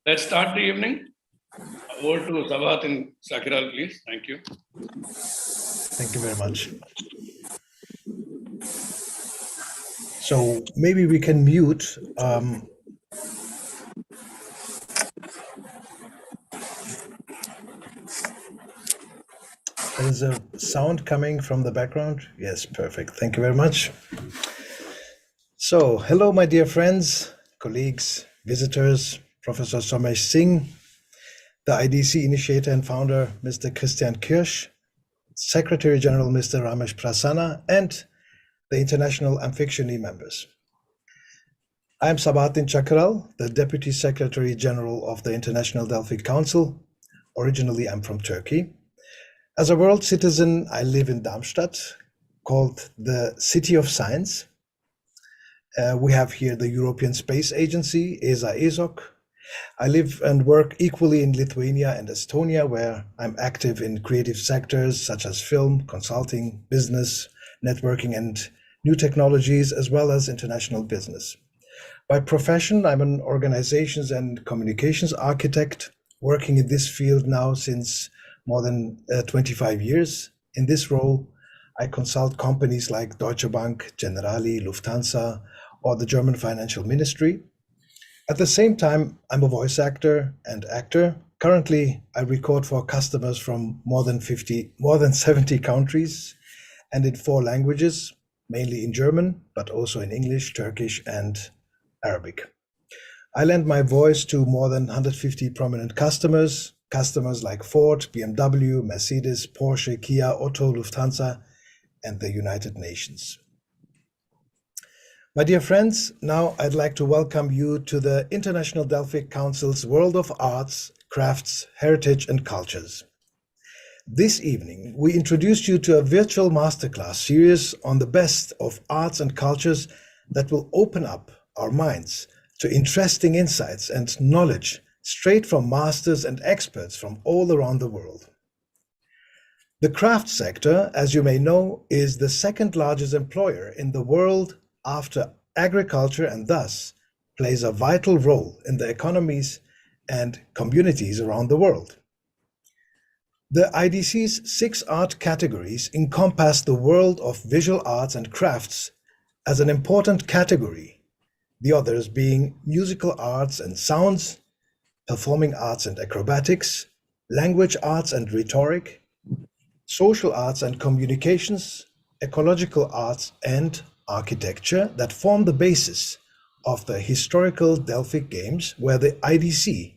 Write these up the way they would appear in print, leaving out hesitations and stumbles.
Let's start the evening. Over to Sabat and Sakiral, please. Thank you. Thank you very much. So maybe we can mute. There is a sound coming from the background. Yes, perfect. Thank you very much. So, hello, my dear friends, colleagues, visitors, Professor Somesh Singh, the IDC initiator and founder, Mr. Christian Kirsch, Secretary General, Mr. Ramesh Prasanna, and the International Amphiktony members. I am Sabahattin Chakral, the Deputy Secretary General of the International Delphic Council. Originally, I'm from Turkey. As a world citizen, I live in Darmstadt, called the City of Science. We have here the European Space Agency, ESA-ESOC. I live and work equally in Lithuania and Estonia, where I'm active in creative sectors such as film, consulting, business, networking, and new technologies, as well as international business. By profession, I'm an organizations and communications architect, working in this field now since more than 25 years. In this role, I consult companies like Deutsche Bank, Generali, Lufthansa, or the German Financial Ministry. At the same time, I'm a voice actor and actor. Currently, I record for customers from more than 70 countries and in 4 languages, mainly in German, but also in English, Turkish, and Arabic. I lend my voice to more than 150 prominent customers like Ford, BMW, Mercedes, Porsche, Kia, Otto, Lufthansa, and the United Nations. My dear friends, now I'd like to welcome you to the International Delphic Council's World of Arts, Crafts, Heritage and Cultures. This evening, we introduced you to a virtual masterclass series on the best of arts and cultures that will open up our minds to interesting insights and knowledge straight from masters and experts from all around the world. The craft sector, as you may know, is the second largest employer in the world after agriculture, and thus plays a vital role in the economies and communities around the world. The IDC's 6 art categories encompass the world of visual arts and crafts as an important category, the others being musical arts and sounds, performing arts and acrobatics, language arts and rhetoric, social arts and communications, ecological arts and architecture that form the basis of the historical Delphic games, where the IDC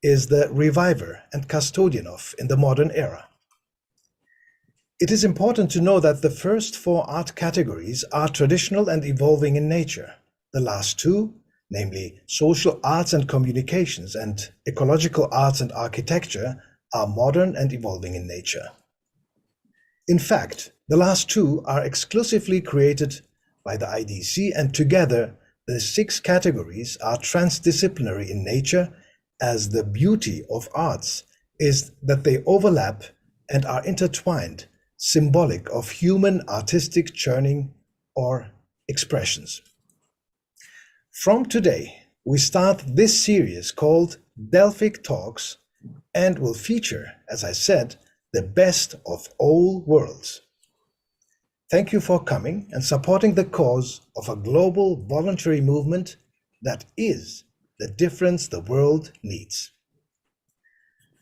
is the reviver and custodian of in the modern era. It is important to know that the first 4 art categories are traditional and evolving in nature. The last 2, namely social arts and communications and ecological arts and architecture, are modern and evolving in nature. In fact, the last 2 are exclusively created by the IDC, and together the 6 categories are transdisciplinary in nature, as the beauty of arts is that they overlap and are intertwined, symbolic of human artistic churning or expressions. From today, we start this series called Delphic Talks and will feature, as I said, the best of all worlds. Thank you for coming and supporting the cause of a global voluntary movement that is the difference the world needs.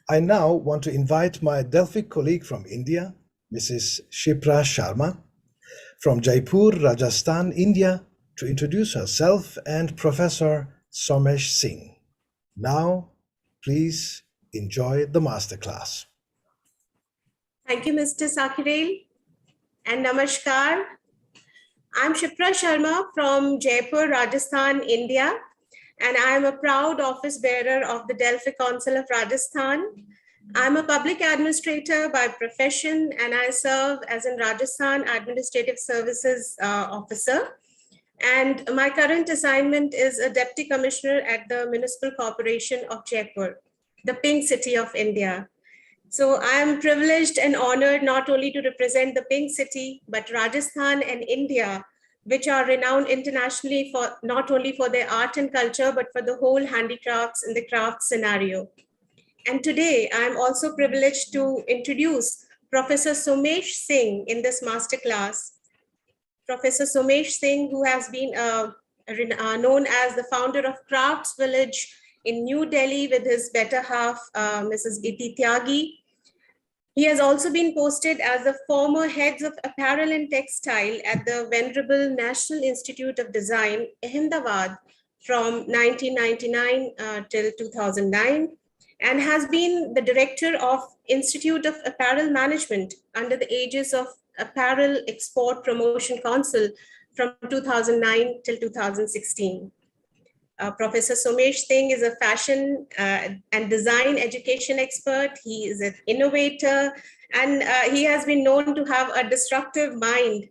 I now want to invite my Delphic colleague from India, Mrs. Shipra Sharma, from Jaipur, Rajasthan, India, to introduce herself, and Professor Somesh Singh. Now, please enjoy the masterclass. Thank you, Mr. Sakirel, and namaskar. I'm Shipra Sharma from Jaipur, Rajasthan, India, and I'm a proud office bearer of the Delphic Council of Rajasthan. I'm a public administrator by profession, and I serve as a Rajasthan Administrative Services Officer. And my current assignment is a Deputy Commissioner at the Municipal Corporation of Jaipur. the pink city of India. So I am privileged and honored not only to represent the pink city, but Rajasthan and India, which are renowned internationally for not only for their art and culture, but for the whole handicrafts and the craft scenario. And today I'm also privileged to introduce Professor Somesh Singh in this masterclass. Professor Somesh Singh, who has been known as the founder of Crafts Village in New Delhi with his better half, Mrs. Iti Tyagi. He has also been posted as the former heads of apparel and textile at the Venerable National Institute of Design, Ahmedabad, from 1999 till 2009, and has been the director of Institute of Apparel Management under the aegis of Apparel Export Promotion Council from 2009 till 2016. Professor Somesh Singh is a fashion and design education expert. He is an innovator, and he has been known to have a disruptive mind.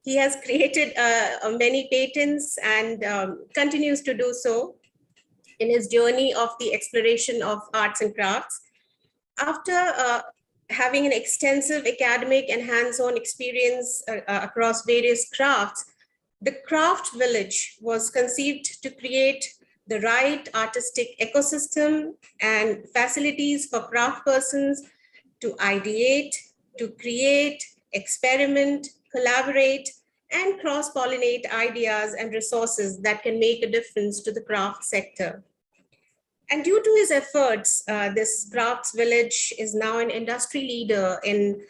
He has created many patents and continues to do so in his journey of the exploration of arts and crafts. After having an extensive academic and hands-on experience across various crafts, the Craft Village was conceived to create the right artistic ecosystem and facilities for craft persons to ideate, to create, experiment, collaborate, and cross-pollinate ideas and resources that can make a difference to the craft sector. And due to his efforts, this Crafts Village is now an industry leader in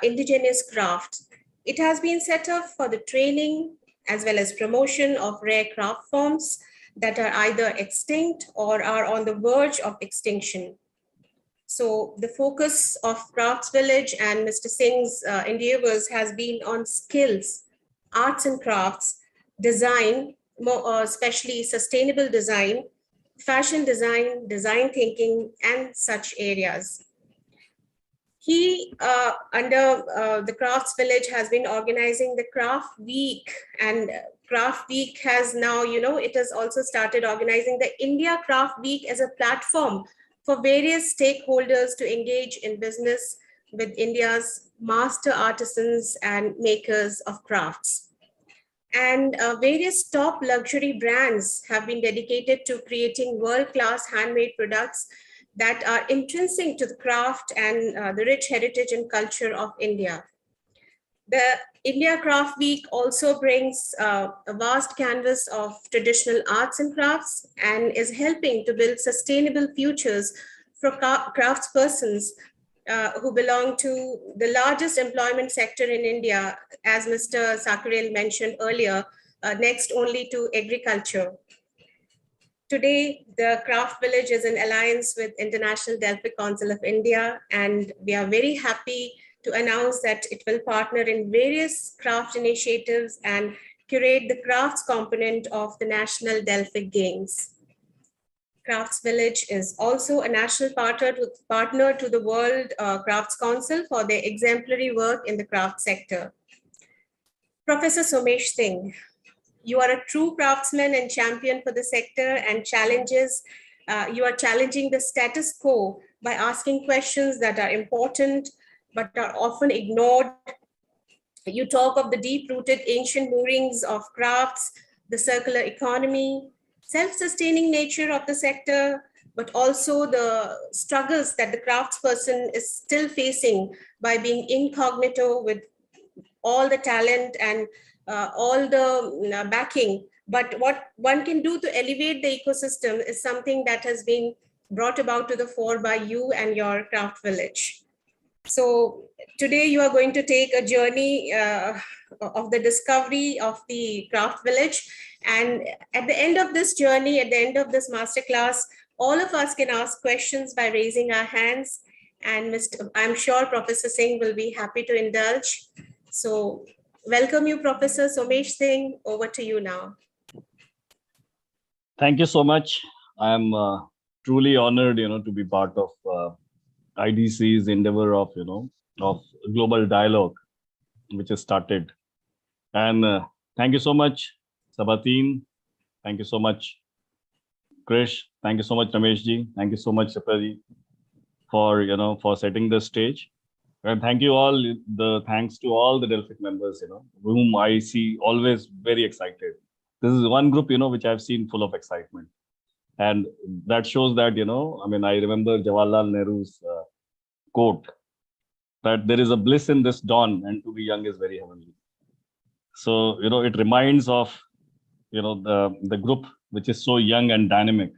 indigenous craft. It has been set up for the training as well as promotion of rare craft forms that are either extinct or are on the verge of extinction. So the focus of Crafts Village and Mr. Singh's endeavors has been on skills, arts and crafts, design, more especially sustainable design, fashion design, design thinking, and such areas. He, under the Crafts Village, has been organizing the Craft Week, and Craft Week has now, it has also started organizing the India Craft Week as a platform for various stakeholders to engage in business with India's master artisans and makers of crafts. And various top luxury brands have been dedicated to creating world-class handmade products that are intrinsic to the craft and the rich heritage and culture of India. The India Craft Week also brings a vast canvas of traditional arts and crafts and is helping to build sustainable futures for craftspersons who belong to the largest employment sector in India, as Mr. Sakarel mentioned earlier, next only to agriculture. Today, the Craft Village is in alliance with International Delphic Council of India, and we are very happy to announce that it will partner in various craft initiatives and curate the crafts component of the National Delphic Games. Crafts Village is also a national partner to the World Crafts Council for their exemplary work in the craft sector. Professor Somesh Singh, you are a true craftsman and champion for the sector and you are challenging the status quo by asking questions that are important but are often ignored. You talk of the deep-rooted ancient moorings of crafts, the circular economy, self-sustaining nature of the sector, but also the struggles that the craftsperson is still facing by being incognito with all the talent and all the backing. But what one can do to elevate the ecosystem is something that has been brought about to the fore by you and your Craft Village. So today you are going to take a journey of the discovery of the Craft Village. And at the end of this journey, at the end of this masterclass, all of us can ask questions by raising our hands. And I'm sure Professor Singh will be happy to indulge. So welcome you, Professor Somesh Singh. Over to you now. Thank you so much. I'm truly honored, to be part of IDC's endeavor of, of global dialogue, which has started. And thank you so much, Sabha team. Thank you so much, Krish, thank you so much, Ramesh ji. Thank you so much, Shipra ji, for setting the stage. And thank you all. Thanks to all the Delphic members, whom I see always very excited. This is one group, which I've seen full of excitement, and that shows that, I remember Jawaharlal Nehru's quote that there is a bliss in this dawn, and to be young is very heavenly. So, it reminds of, the group which is so young and dynamic.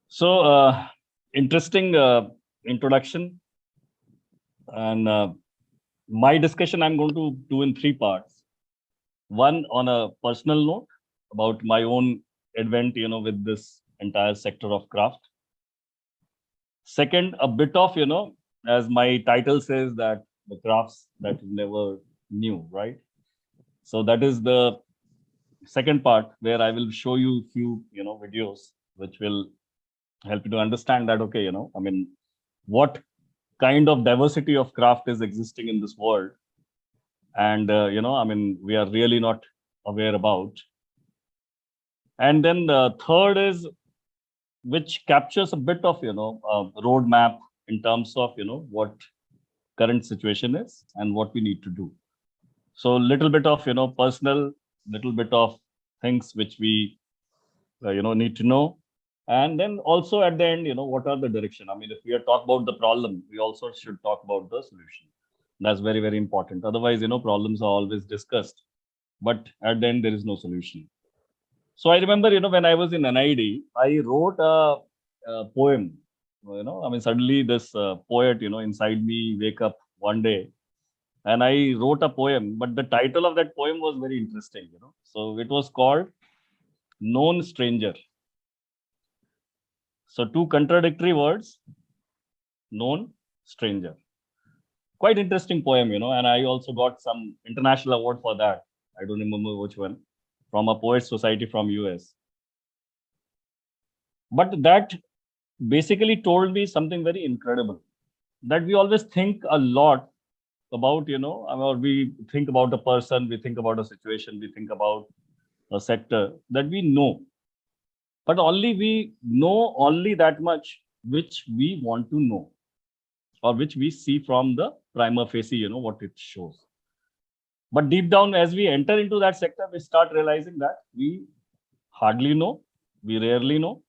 So, interesting introduction. And my discussion I'm going to do in three parts. One, on a personal note about my own advent, with this entire sector of craft. Second, a bit of, as my title says, that the crafts that you never knew, right? So that is the second part, where I will show you a few, videos which will help you to understand that, okay, what kind of diversity of craft is existing in this world, and we are really not aware about. And then the third is, which captures a bit of roadmap in terms of what current situation is and what we need to do. So little bit of personal, little bit of things which we need to know. And then also at the end, what are the direction? If we are talking about the problem, we also should talk about the solution. That's very, very important. Otherwise, problems are always discussed, but at the end, there is no solution. So I remember, when I was in NID, I wrote a poem. Suddenly this poet, inside me wake up one day, and I wrote a poem. But the title of that poem was very interesting. So it was called "Known Stranger." So two contradictory words, known stranger. Quite interesting poem, and I also got some international award for that. I don't remember which one, from a poet society from US. But that basically told me something very incredible, that we always think a lot about, or we think about a person, we think about a situation, we think about a sector that we know. But only we know only that much which we want to know, or which we see from the prima facie, what it shows. But deep down, as we enter into that sector, we start realizing that we hardly know, we rarely know,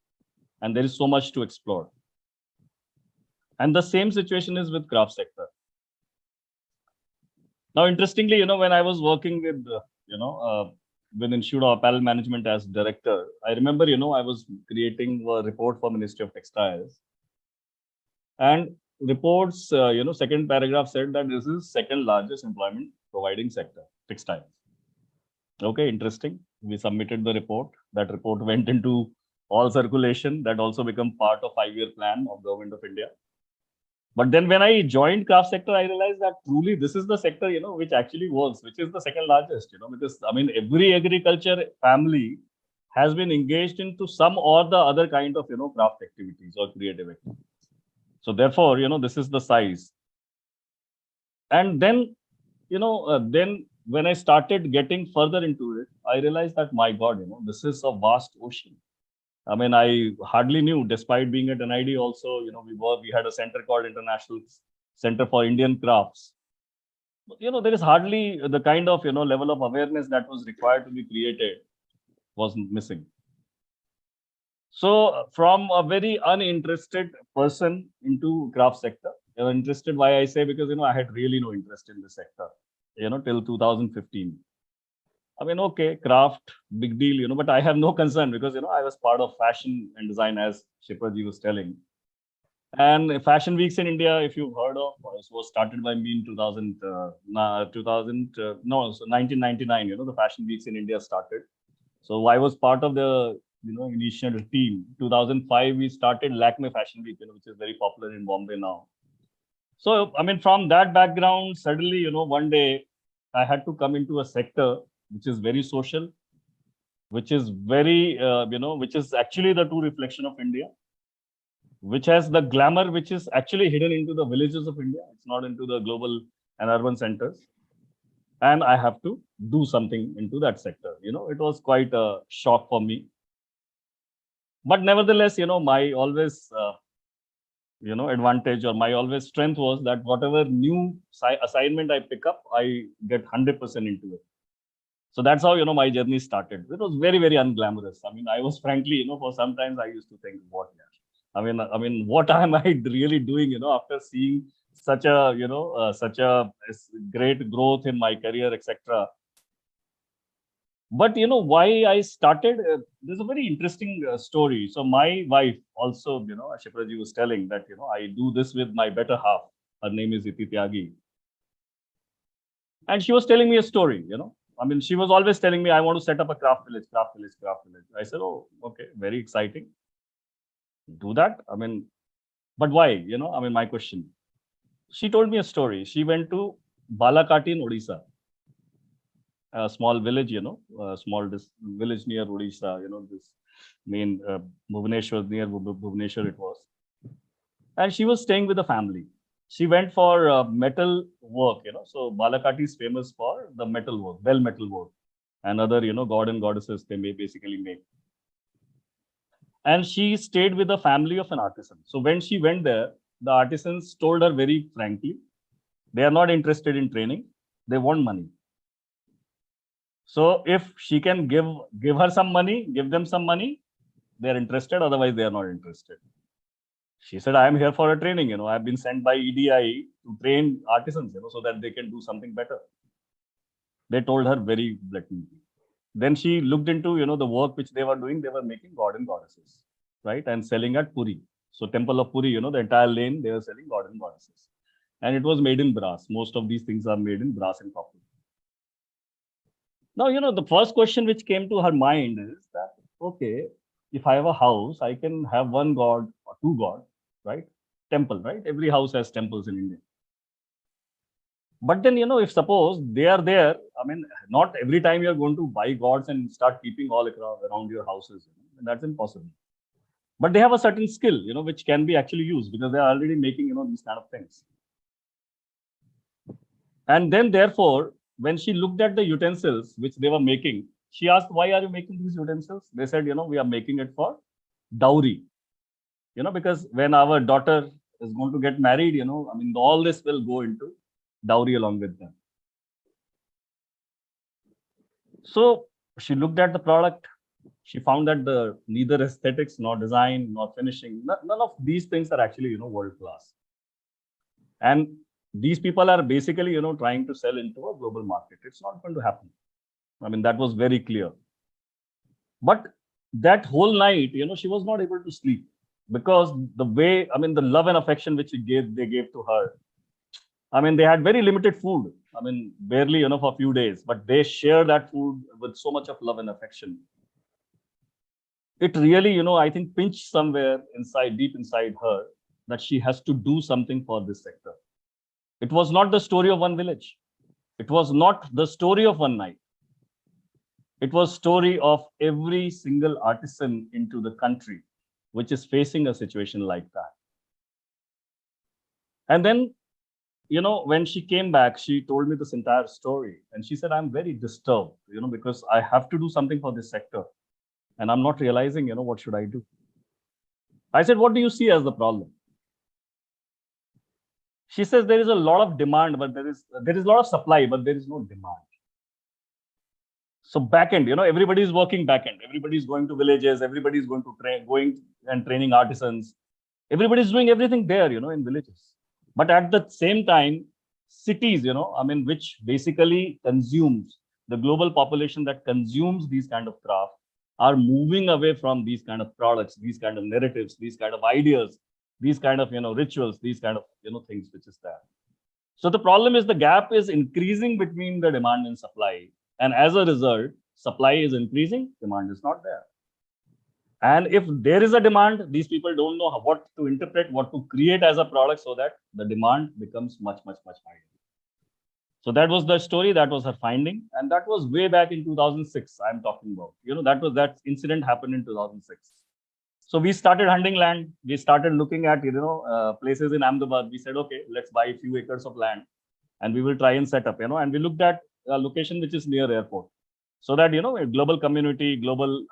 and there is so much to explore. And the same situation is with craft sector. Now, interestingly, when I was working with, with Institute of Apparel Management as director, I remember, I was creating a report for Ministry of Textiles. And reports, second paragraph said that this is second largest employment providing sector, textiles. Okay, interesting. We submitted the report. That report went into all circulation. That also became part of 5-year plan of Government of India. But then when I joined craft sector, I realized that truly this is the sector, which actually works, which is the second largest, because every agriculture family has been engaged into some or the other kind of, craft activities or creative activities. So therefore, this is the size. And then, then when I started getting further into it, I realized that, my God, this is a vast ocean. I hardly knew, despite being at NID also, we had a center called International Center for Indian Crafts. There is hardly the kind of, level of awareness that was required to be created was missing. So from a very uninterested person into craft sector, interested, why I say, because, I had really no interest in the sector, till 2015. Okay, craft, big deal, but I have no concern because, I was part of fashion and design, as Shipra ji was telling. And Fashion Weeks in India, if you've heard of, was started by me in 1999, the Fashion Weeks in India started. So I was part of the, initial team. 2005, we started Lakme Fashion Week, which is very popular in Bombay now. So, from that background, suddenly, one day I had to come into a sector which is very social, which is very, which is actually the true reflection of India, which has the glamour, which is actually hidden into the villages of India. It's not into the global and urban centers. And I have to do something into that sector. It was quite a shock for me. But nevertheless, my always, advantage or my always strength was that whatever new assignment I pick up, I get 100% into it. So that's how, my journey started. It was very, very unglamorous. I mean, I was frankly, for sometimes I used to think, what, what am I really doing, after seeing such a, such a great growth in my career, etc. But why I started, there's a very interesting story. So my wife also, Shipra ji was telling that, I do this with my better half. Her name is Iti Tyagi. And she was telling me a story, she was always telling me, I want to set up a craft village. I said, oh, okay, very exciting. Do that. But why? My question. She told me a story. She went to Balakati in Odisha, a small village, small village near Odisha, this main Bhubaneswar, near Bhubaneswar it was. And she was staying with a family. She went for metal work, so Balakati is famous for the metal work, bell metal work, and other, god and goddesses they may basically make. And she stayed with the family of an artisan. So when she went there, the artisans told her very frankly, they are not interested in training, they want money. So if she can give her some money, give them some money, they are interested, otherwise they are not interested. She said, I am here for a training, I've been sent by EDI to train artisans, so that they can do something better. They told her very blatantly. Then she looked into, the work which they were doing. They were making god and goddesses, right? And selling at Puri. So temple of Puri, the entire lane, they were selling god and goddesses. And it was made in brass. Most of these things are made in brass and copper. Now, the first question which came to her mind is that, okay, if I have a house, I can have one god or two gods, right? Temple, right? Every house has temples in India. But then, if suppose they are there, not every time you're going to buy gods and start keeping all around your houses, that's impossible. But they have a certain skill, which can be actually used because they're already making, these kind of things. And then, therefore, when she looked at the utensils which they were making, she asked, why are you making these utensils? They said, we are making it for dowry. Because when our daughter is going to get married, all this will go into dowry along with them. So she looked at the product. She found that neither aesthetics, nor design, nor finishing, none of these things are actually, world class. And these people are basically, trying to sell into a global market. It's not going to happen. That was very clear. But that whole night, she was not able to sleep because the way, the love and affection which they gave to her. They had very limited food. Barely, for a few days, but they share that food with so much of love and affection. It really, I think, pinched somewhere deep inside her that she has to do something for this sector. It was not the story of one village. It was not the story of one night. It was story of every single artisan into the country, which is facing a situation like that. And then, when she came back, she told me this entire story. And she said, I'm very disturbed, because I have to do something for this sector. And I'm not realizing, what should I do? I said, what do you see as the problem? She says there is a lot of demand, but there is a lot of supply, but there is no demand. So back end, everybody is working back end. Everybody is going to villages. Everybody is going and training artisans. Everybody is doing everything there, in villages. But at the same time, cities, which basically consumes the global population that consumes these kind of craft are moving away from these kind of products, these kind of narratives, these kind of ideas, these kind of, rituals, these kind of, things which is there. So the problem is the gap is increasing between the demand and supply. And as a result, supply is increasing, demand is not there. And if there is a demand, these people don't know what to interpret, what to create as a product so that the demand becomes much, much, much higher. So that was the story, that was her finding. And that was way back in 2006, I'm talking about. That incident happened in 2006. So we started hunting land. We started looking at, places in Ahmedabad. We said, okay, let's buy a few acres of land and we will try and set up, and we looked at a location which is near airport. So that, a global community, global,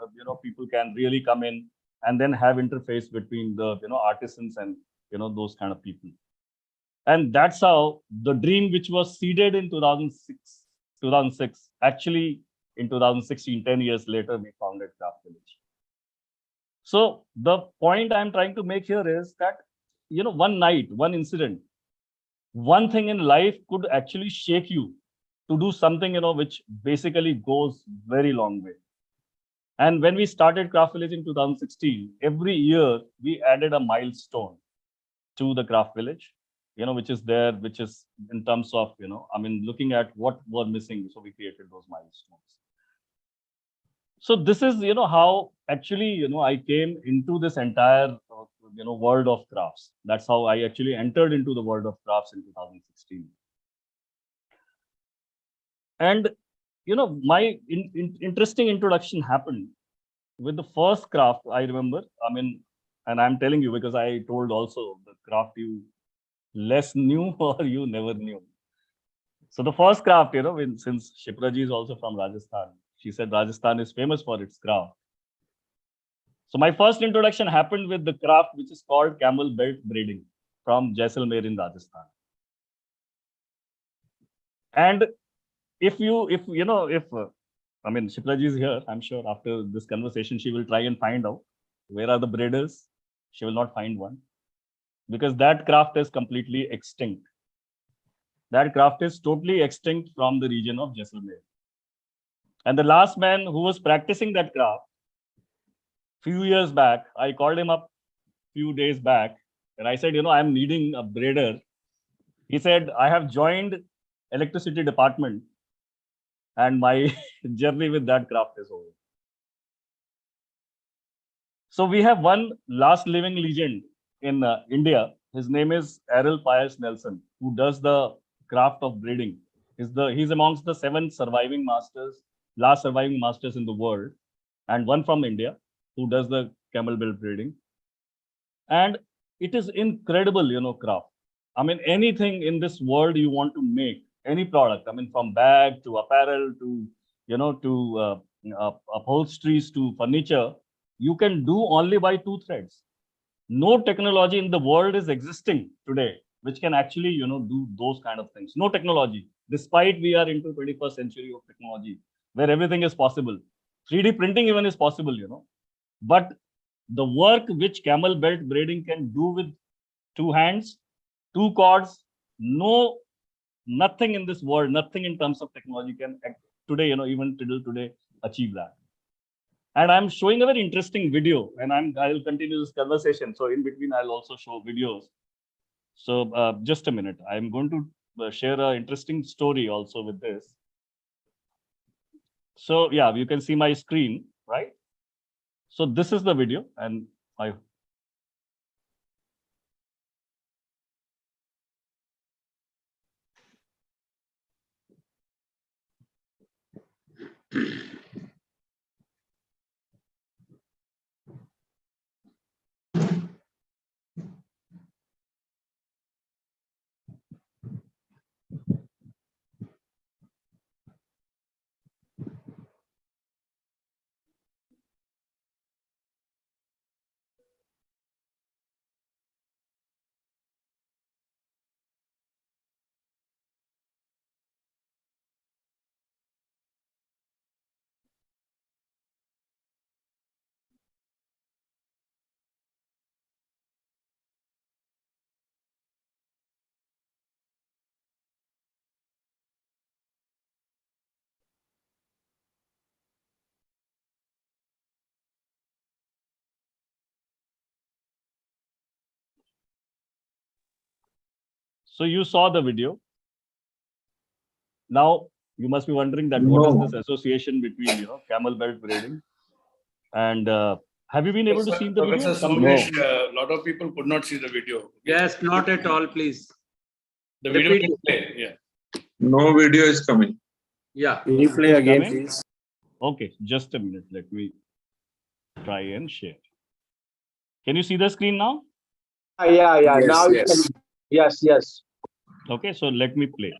people can really come in and then have interface between the artisans and those kind of people. And that's how the dream, which was seeded in 2006, actually in 2016, 10 years later, we founded Craft Village. So the point I'm trying to make here is that, one night, one incident, one thing in life could actually shake you to do something, which basically goes very long way. And when we started Craft Village in 2016, every year we added a milestone to the Craft Village, which is there, which is in terms of, looking at what were missing. So we created those milestones. So this is, how actually, I came into this entire, world of crafts. That's how I actually entered into the world of crafts in 2016. And, my interesting introduction happened with the first craft, I remember. And I'm telling you, because I told also the craft you less knew or you never knew. So the first craft, since Shipra ji is also from Rajasthan, she said Rajasthan is famous for its craft. So my first introduction happened with the craft which is called camel belt braiding from Jaisalmer in Rajasthan. And if Shipra ji is here, I'm sure after this conversation, she will try and find out where are the braiders. She will not find one, because that craft is completely extinct. That craft is totally extinct from the region of Jaisalmer. And the last man who was practicing that craft, few years back, I called him up few days back and I said, I'm needing a braider. He said, I have joined electricity department and my journey with that craft is over. So we have one last living legend in India. His name is Aron Nelson, who does the craft of braiding. He's amongst the 7 surviving masters, last surviving masters in the world, and one from India who does the camel belt braiding. And it is incredible, craft. Anything in this world you want to make, any product, from bag to apparel to, upholsteries to furniture, you can do only by 2 threads. No technology in the world is existing today which can actually, do those kind of things. No technology, despite we are into 21st century of technology, where everything is possible. 3D printing even is possible, But the work which camel belt braiding can do with 2 hands, 2 cords, nothing in this world, nothing in terms of technology can today, even till today, achieve that. And I'm showing a very interesting video, and I'll continue this conversation. So in between, I'll also show videos. So just a minute, I'm going to share an interesting story also with this. So yeah, you can see my screen, right? So this is the video, and I So you saw the video. Now you must be wondering that what is this association between camel belt braiding and have you been able to see the video? Professor Somesh, a lot of people could not see the video. Yes, not at all, please. The video Repeat. will play. Yeah. No video is coming. Yeah. Can you play again, Coming? please? Okay, just a minute. Let me try and share. Can you see the screen now? Yeah. Yes, Now yes. it can. Yes. Okay, so let me play.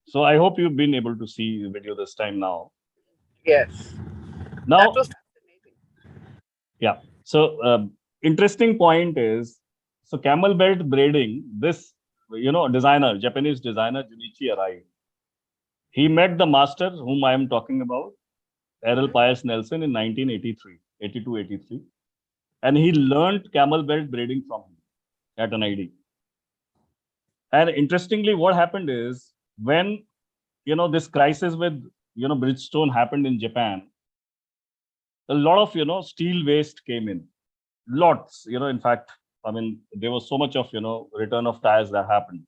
So I hope you've been able to see the video this time now. Yes. Now, That was fascinating. yeah. So interesting point is, so camel belt braiding, this, designer, Japanese designer Junichi Arai, he met the master whom I am talking about, Errol Pius Nelson, in 1983, 82, 83. And he learned camel belt braiding from him at an ID. And interestingly, what happened is when, this crisis with, Bridgestone happened in Japan, a lot of, steel waste came in. Lots, in fact, I mean, there was so much of, return of tires that happened.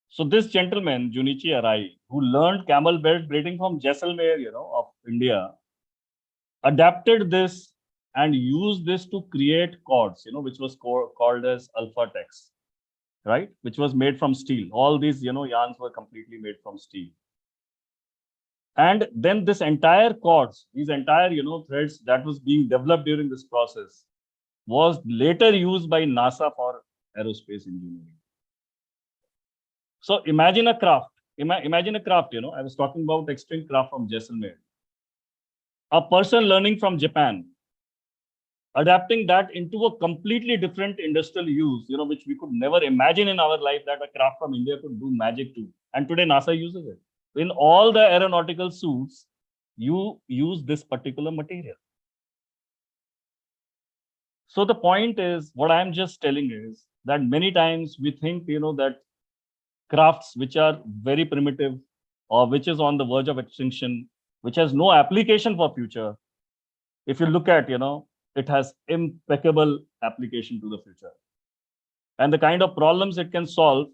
So this gentleman, Junichi Arai, who learned camel belt braiding from Jaisalmer, of India, adapted this and used this to create cords, which was called as Alpha Tex, right? Which was made from steel. All these, yarns were completely made from steel. And then this entire cords, these entire, threads that was being developed during this process was later used by NASA for aerospace engineering. So imagine a craft, imagine a craft, I was talking about extinct craft from Jaisalmer. A person learning from Japan, adapting that into a completely different industrial use, which we could never imagine in our life that a craft from India could do magic to. And today NASA uses it. In all the aeronautical suits, you use this particular material. So the point is, what I'm just telling is that many times we think, that crafts which are very primitive or which is on the verge of extinction, which has no application for future, if you look at, it has impeccable application to the future. And the kind of problems it can solve,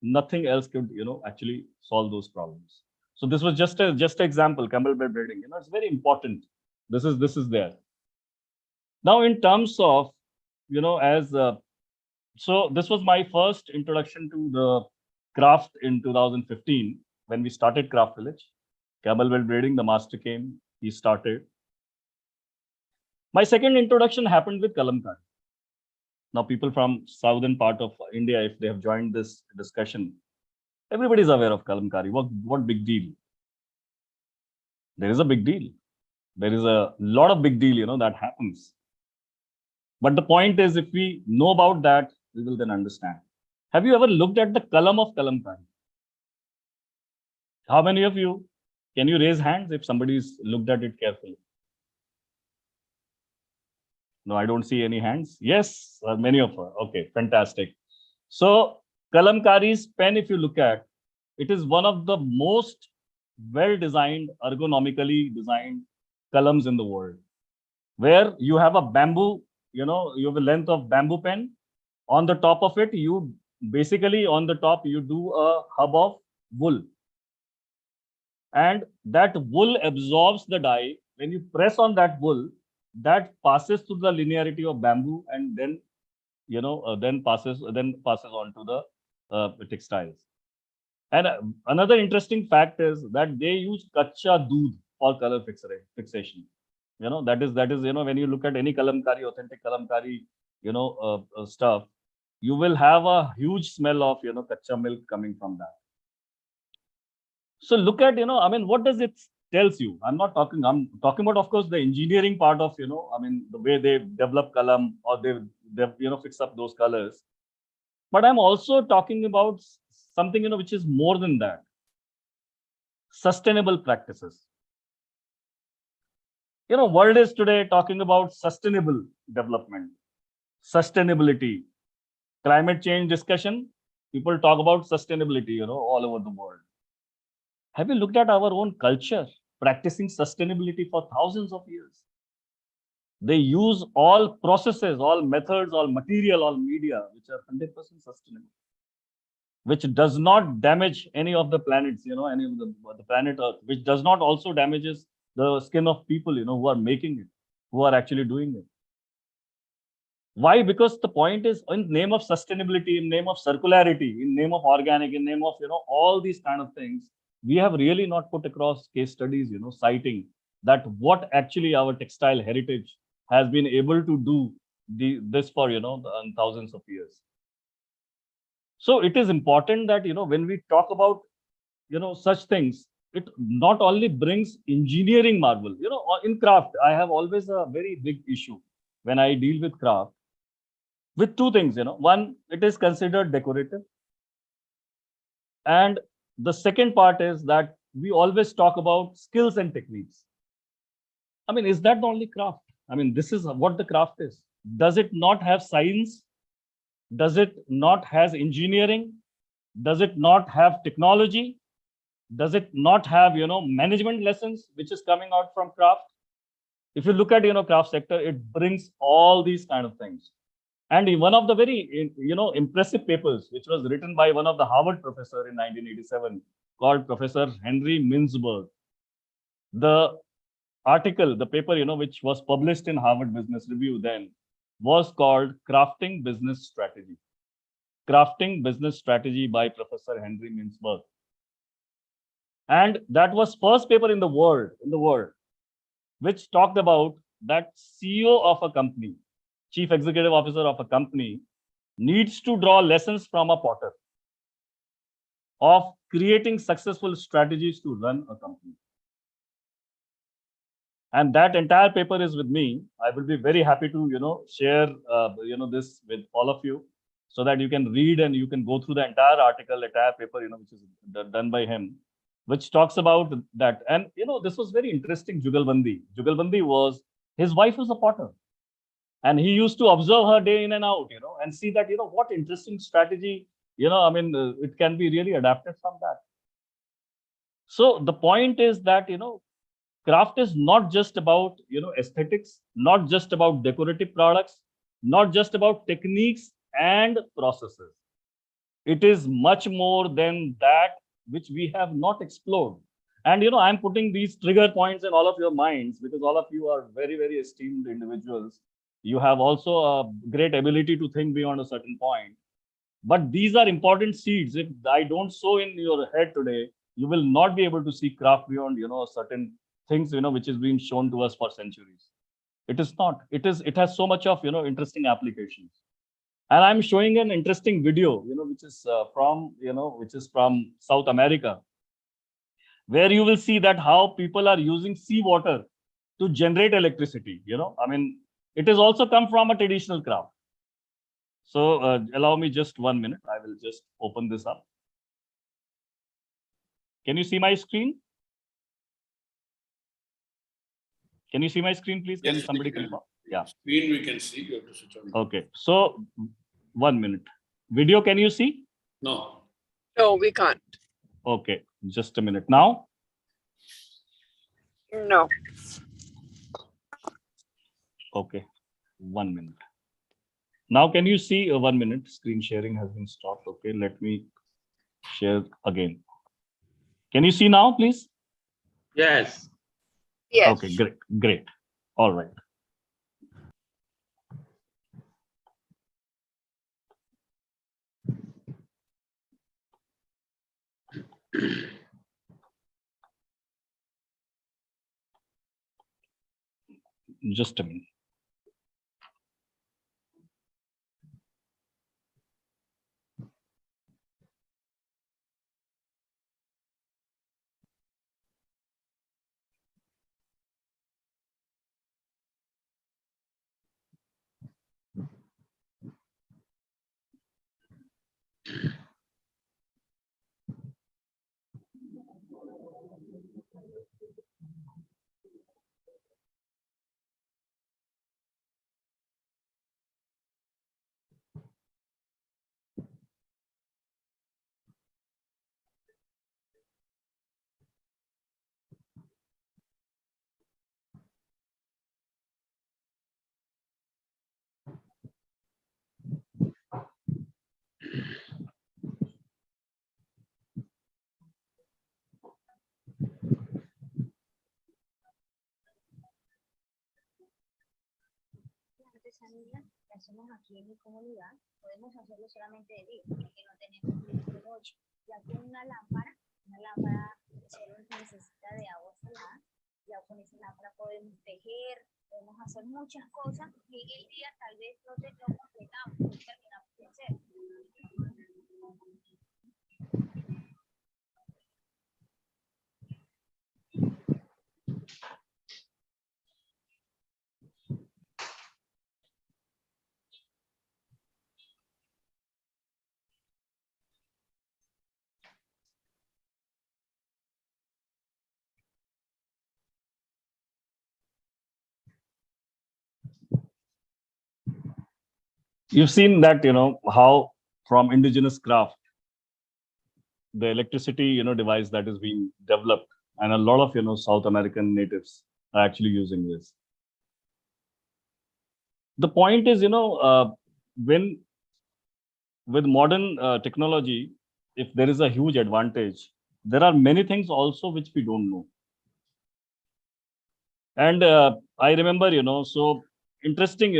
nothing else could, actually solve those problems. So this was just an example, camel belt braiding. It's very important. This is there. Now, in terms of, so this was my first introduction to the craft in 2015 when we started Craft Village. Camel belt braiding, the master came, he started. My second introduction happened with kalamkari. Now, people from southern part of India, if they have joined this discussion, everybody is aware of kalamkari. What big deal? There is a big deal. There is a lot of big deal, that happens. But the point is, if we know about that, we will then understand. Have you ever looked at the kalam of kalamkari? How many of you? Can you raise hands if somebody's looked at it carefully? No, I don't see any hands. Yes, many of us. Okay, fantastic. So kalamkari's pen, if you look at, it is one of the most well-designed, ergonomically designed columns in the world, where you have a bamboo, you have a length of bamboo pen. On the top of it, you basically, on the top, you do a hub of wool. And that wool absorbs the dye. When you press on that wool, that passes through the linearity of bamboo and then, then passes on to the textiles. And another interesting fact is that they use kacha doodh for color fixation. That is, when you look at any kalamkari, authentic kalamkari, stuff, you will have a huge smell of, kacha milk coming from that. So look at, what does it tells you? I'm talking about, of course, the engineering part of, the way they develop kalam or they fix up those colors. But I'm also talking about something, which is more than that. Sustainable practices. World is today talking about sustainable development, sustainability, climate change discussion. people talk about sustainability, all over the world. Have you looked at our own culture practicing sustainability for thousands of years? They use all processes, all methods, all material, all media, which are 100% sustainable, which does not damage any of the planets, any of the planet Earth, which does not also damages the skin of people, who are making it, who are actually doing it. Why? Because the point is, in name of sustainability, in name of circularity, in name of organic, in name of, all these kind of things, we have really not put across case studies, citing that what actually our textile heritage has been able to do this for, thousands of years. So it is important that, when we talk about, such things, it not only brings engineering marvel, in craft, I have always a very big issue when I deal with craft with two things, one, it is considered decorative. And the second part is that we always talk about skills and techniques. I mean, is that the only craft? I mean, this is what the craft is. Does it not have science? Does it not have engineering? Does it not have technology? Does it not have, management lessons, which is coming out from craft? If you look at, craft sector, it brings all these kind of things. And in one of the very, impressive papers, which was written by one of the Harvard professor in 1987, called Professor Henry Mintzberg, the article, the paper, which was published in Harvard Business Review then, was called Crafting Business Strategy. Crafting Business Strategy by Professor Henry Mintzberg. And that was first paper in the world, which talked about that CEO of a company, chief executive officer of a company, needs to draw lessons from a potter of creating successful strategies to run a company. And that entire paper is with me. I will be very happy to, share, this with all of you, so that you can read and you can go through the entire article, entire paper, which is done by him, which talks about that. And, this was very interesting. Jugalbandi was, his wife was a potter. And he used to observe her day in and out, and see that, what interesting strategy, it can be really adapted from that. So the point is that, craft is not just about, aesthetics, not just about decorative products, not just about techniques and processes. It is much more than that, which we have not explored. And, I'm putting these trigger points in all of your minds because all of you are very, very esteemed individuals. You have also a great ability to think beyond a certain point. But these are important seeds. If I don't sow in your head today, you will not be able to see craft beyond, certain things, which is being shown to us for centuries. It is not. It has so much of, interesting applications. And I'm showing an interesting video, which is from South America, where you will see that how people are using seawater to generate electricity. It has also come from a traditional craft. So allow me just 1 minute. I will just open this up. Can you see my screen? Can you see my screen, please? Can Yes, somebody we can. come up? Yeah. Screen we can see. You have to switch on. Okay. So 1 minute. Video, can you see? No. No, we can't. Okay. Just a minute. Now? No. Okay. 1 minute. Now, can you see 1 minute? Screen sharing has been stopped. Okay. Let me share again. Can you see now, please? Yes. Yes. Okay, great. All right. Just a minute. planilla que hacemos aquí en mi comunidad, podemos hacerlo solamente de día, porque no tenemos luz de noche, ya con una lámpara solo necesita de agua salada, ya con esa lámpara podemos tejer, podemos hacer muchas cosas y en el día tal vez no completamos, no terminamos de hacer. You've seen that, how from indigenous craft, the electricity, device that is being developed, and a lot of, South American natives are actually using this. The point is, when with modern technology, if there is a huge advantage, there are many things also which we don't know. And I remember, so interesting,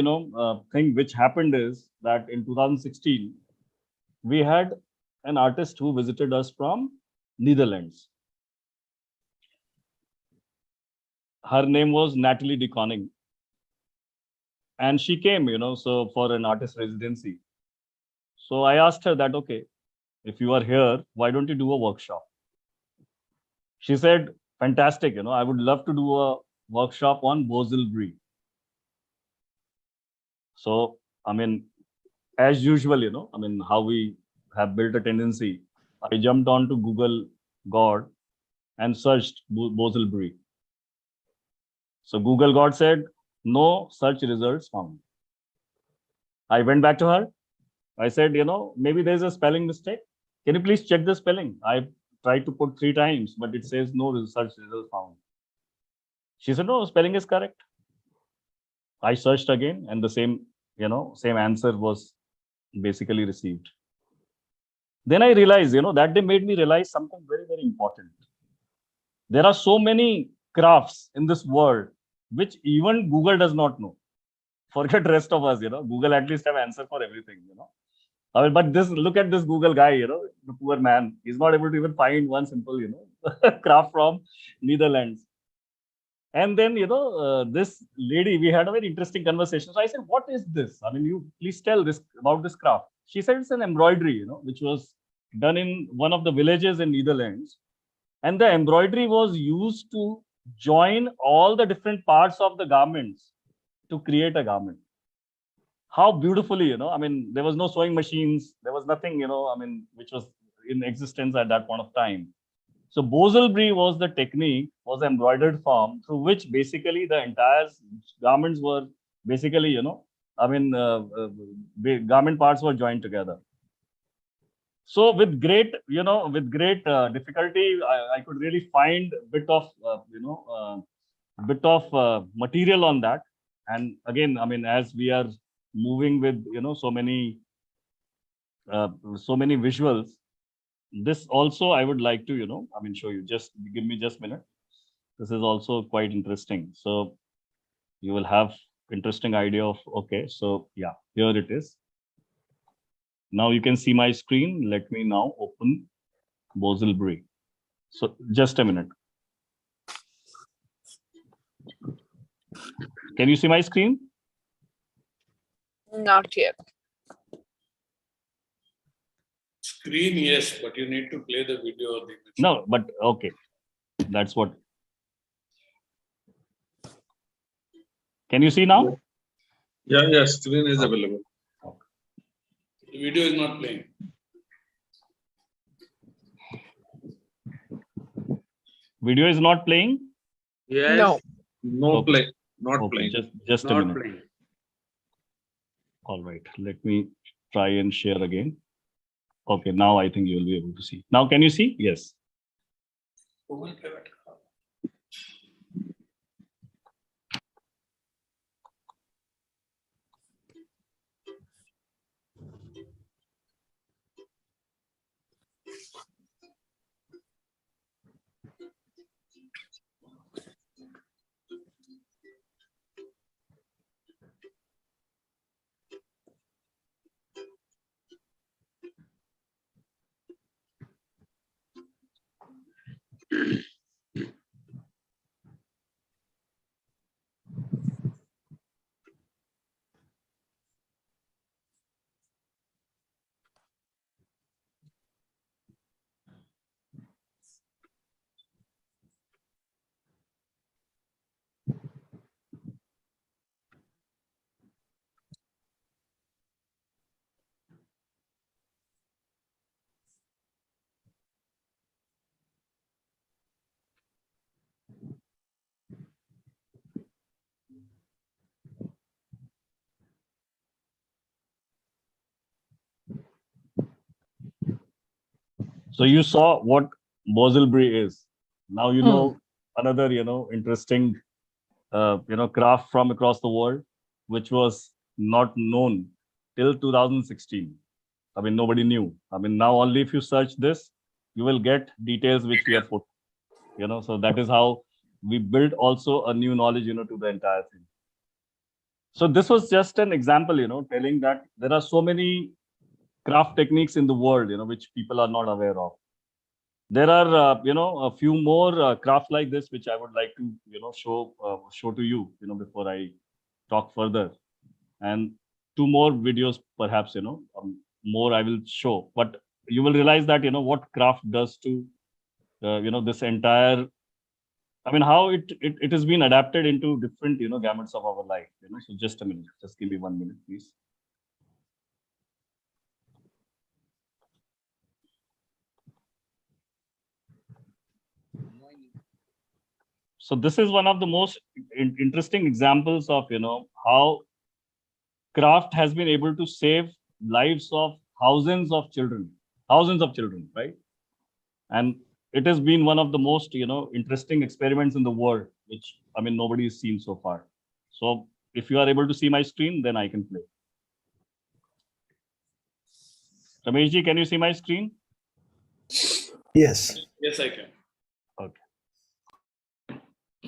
thing which happened is that in 2016, we had an artist who visited us from Netherlands. Her name was Natalie de Koning. And she came, so for an artist residency. So I asked her that, okay, if you are here, why don't you do a workshop? She said, fantastic, I would love to do a workshop on Bozilbri. So, as usual, how we have built a tendency, I jumped on to Google God and searched Bozilbri. So Google God said, no search results found. I went back to her. I said, maybe there's a spelling mistake. Can you please check the spelling? I tried to put 3 times, but it says no search result found. She said, no, spelling is correct. I searched again and the same answer was basically received. Then I realized, that day made me realize something very, very important. There are so many crafts in this world, which even Google does not know. Forget rest of us, Google at least have answer for everything, but look at this Google guy, the poor man. He's not able to even find one simple, craft from Netherlands. And then, this lady, we had a very interesting conversation. So I said, what is this? You please tell this about this craft. She said it's an embroidery, which was done in one of the villages in Netherlands. And the embroidery was used to join all the different parts of the garments to create a garment. How beautifully, there was no sewing machines. There was nothing, which was in existence at that point of time. So Bozilbri was the technique, was embroidered form through which basically the entire garments were basically, garment parts were joined together. So with great, difficulty, I could really find a bit of, material on that. And again, as we are moving with, so many visuals, this also I would like to, show you. Just give me just a minute. This is also quite interesting. So you will have interesting idea of, okay, so yeah, here it is. Now you can see my screen. Let me now open Bozilbri. So just a minute. Can you see my screen? Not yet. Screen, yes, but you need to play the video of the image. No, but okay. That's what. Can you see now? Yeah, screen is available. The video is not playing. Video is not playing? Yes. No. No Okay. play. Not Okay, playing. just a Not minute. playing. All right, let me try and share again. Okay, now I think you will be able to see. Now, can you see? Yes. Google Pivot. So you saw what Boselbury is. Now you know another, interesting, craft from across the world, which was not known till 2016. I mean, nobody knew. I mean, now only if you search this, you will get details which we have put. So that is how we build also a new knowledge, to the entire thing. So this was just an example, telling that there are so many craft techniques in the world, which people are not aware of. There are, a few more crafts like this, which I would like to, show to you, before I talk further. And 2 more videos, perhaps, more I will show. But you will realize that, what craft does to, this entire, I mean, how it has been adapted into different, gamuts of our life. So just a minute, just give me 1 minute, please. So this is one of the most interesting examples of, how craft has been able to save lives of thousands of children, right? And it has been one of the most, interesting experiments in the world, which, I mean, nobody has seen so far. So if you are able to see my screen, then I can play. Somesh ji, can you see my screen? Yes. Yes, I can. Okay.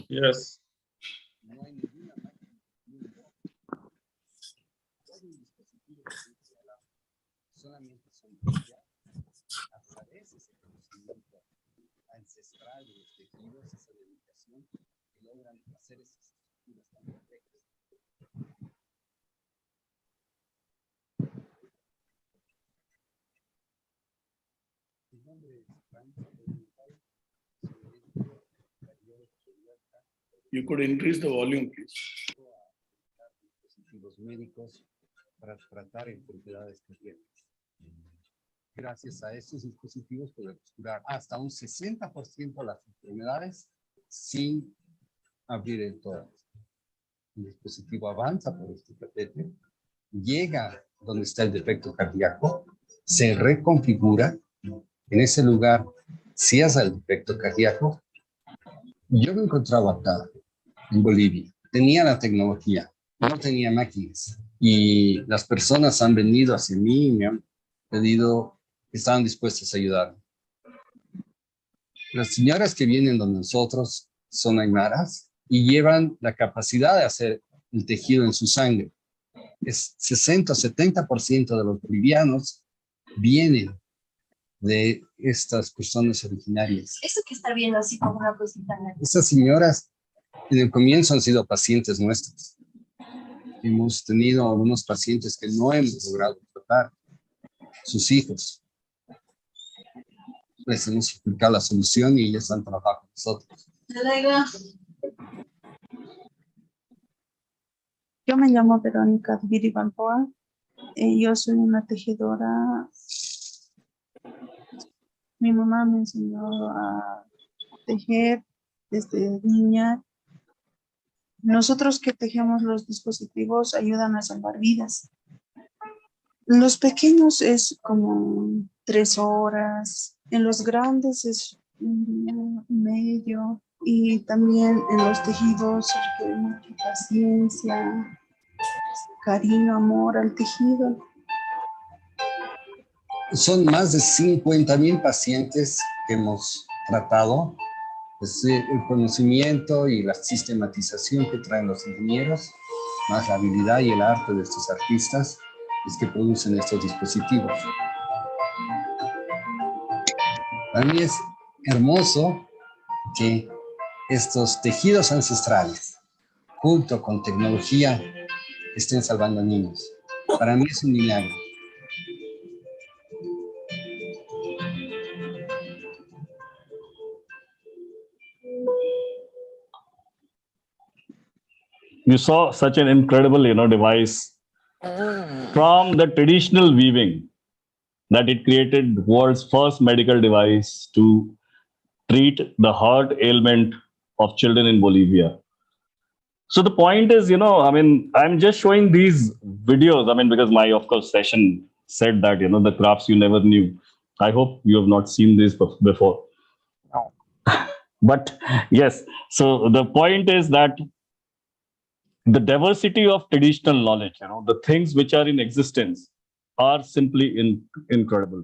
Yes. Ancestral de los tejidos, esa dedicación que logran hacer esas estructuras tan complejas. Mi nombre es You could increase the volume, please. Dispositivos médicos para tratar enfermedades cardíacas. Gracias a estos dispositivos podemos curar hasta un 60% de las enfermedades sin abrir el tórax. El dispositivo avanza por este catéter, llega donde está el defecto cardíaco, se reconfigura. En ese lugar cierra el defecto cardíaco. Yo me encontraba acá, en Bolivia. Tenía la tecnología, no tenía máquinas. Y las personas han venido hacia mí y me han pedido que estaban dispuestas a ayudar. Las señoras que vienen donde nosotros son aymaras y llevan la capacidad de hacer el tejido en su sangre. Es 60-70% de los bolivianos vienen de estas personas originarias. Eso que está viendo así como una cosita. Estas señoras en el comienzo han sido pacientes nuestros. Hemos tenido algunos pacientes que no hemos logrado tratar, sus hijos. Les hemos explicado la solución y ellos han trabajado con nosotros. Yo me llamo Verónica Balboa. Yo soy una tejedora. Mi mamá me enseñó a tejer desde niña. Nosotros que tejemos los dispositivos ayudan a salvar vidas. Los pequeños es como 3 horas. En los grandes es 1 día y medio. Y también en los tejidos se requiere mucha paciencia, cariño, amor al tejido. Son más de 50,000 pacientes que hemos tratado. Es el conocimiento y la sistematización que traen los ingenieros, más la habilidad y el arte de estos artistas, es que producen estos dispositivos. Para mí es hermoso que estos tejidos ancestrales, junto con tecnología, estén salvando niños. Para mí es un milagro. You saw such an incredible, device from the traditional weaving that it created the world's first medical device to treat the heart ailment of children in Bolivia. So the point is, I'm just showing these videos, because my, of course, session said that, the crafts you never knew. I hope you have not seen this before. No. But yes, so the point is that the diversity of traditional knowledge, the things which are in existence are simply incredible.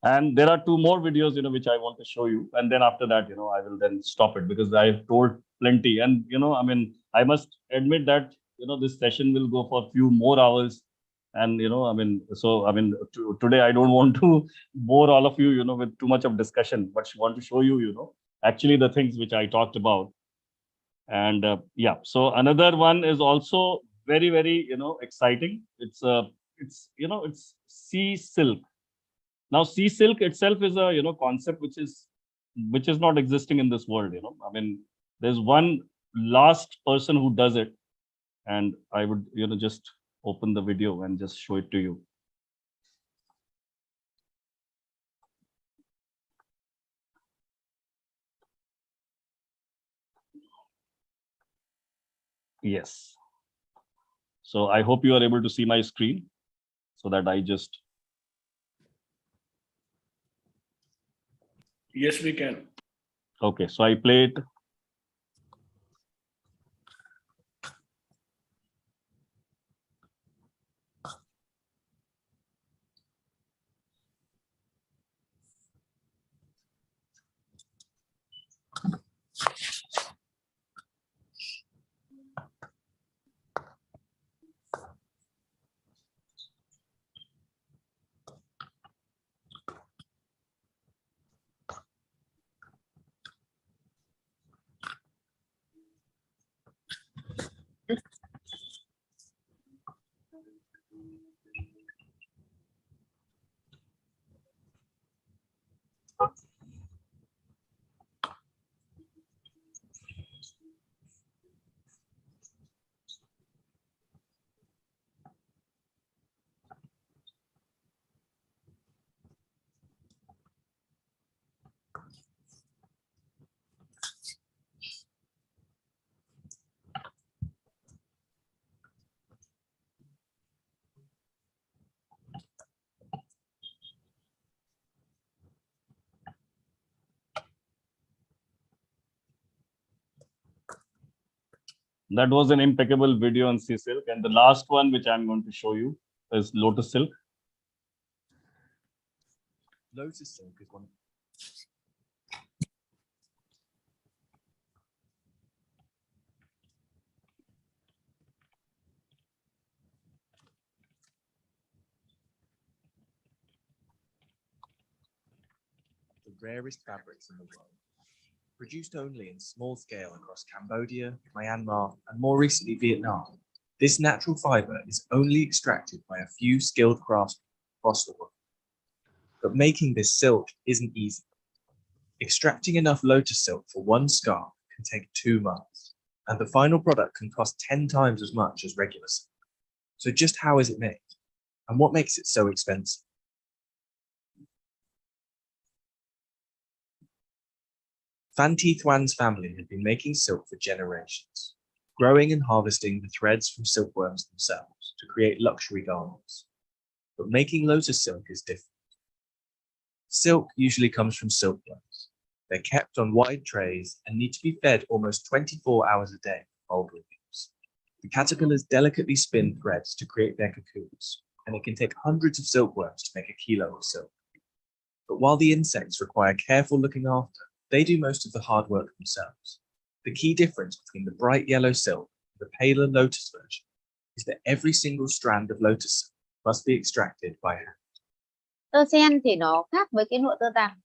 And there are two more videos, which I want to show you. And then after that, I will then stop it because I've told plenty. And, I must admit that, this session will go for a few more hours. And, today I don't want to bore all of you, with too much of discussion, but want to show you, actually the things which I talked about. And yeah, so another one is also very, very, exciting. It's sea silk. Now, sea silk itself is a, concept which is not existing in this world, there's one last person who does it. And I would, just open the video and just show it to you. Yes. So I hope you are able to see my screen so that I just. Yes, we can. Okay, so I play it. That was an impeccable video on sea silk. And the last one, which I'm going to show you, is lotus silk. Lotus silk is one. The rarest fabrics in the world. Produced only in small scale across Cambodia, Myanmar, and more recently Vietnam, this natural fiber is only extracted by a few skilled craftsmen across the world. But making this silk isn't easy. Extracting enough lotus silk for one scarf can take 2 months, and the final product can cost 10 times as much as regular silk. So just how is it made? And what makes it so expensive? Phan Thi Thuan's family had been making silk for generations, growing and harvesting the threads from silkworms themselves to create luxury garments. But making lotus silk is different. Silk usually comes from silkworms. They're kept on wide trays and need to be fed almost 24 hours a day for bulb reviews. The caterpillars delicately spin threads to create their cocoons, and it can take hundreds of silkworms to make a kilo of silk. But while the insects require careful looking after, they do most of the hard work themselves. The key difference between the bright yellow silk and the paler lotus version is that every single strand of lotus silk must be extracted by hand. Tơ sen thì nó khác với cái lụa tơ tằm.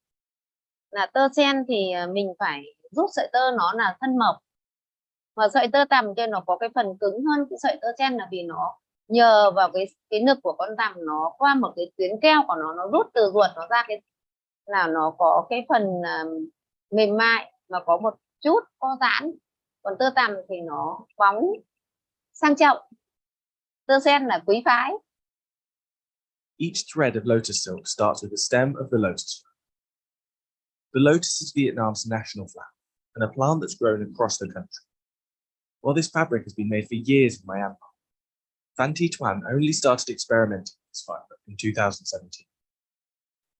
Là tơ sen thì mình phải rút sợi tơ nó là thân mộc. Mà sợi tơ tằm kia nó có cái phần cứng hơn cái sợi tơ sen là vì nó nhờ vào cái nực của con tằm, nó qua một cái tuyến keo của nó rút từ ruột nó ra, cái là nó có cái phần mềm mại mà có một chút co giãn. Còn tơ tằm thì nó bóng sang trọng. Tơ sen là quý phái. Each thread of lotus silk starts with the stem of the lotus flower. The lotus is Vietnam's national flower and a plant that's grown across the country. While this fabric has been made for years in Myanmar, Phan Thi Thuan only started experimenting with this fiber in 2017.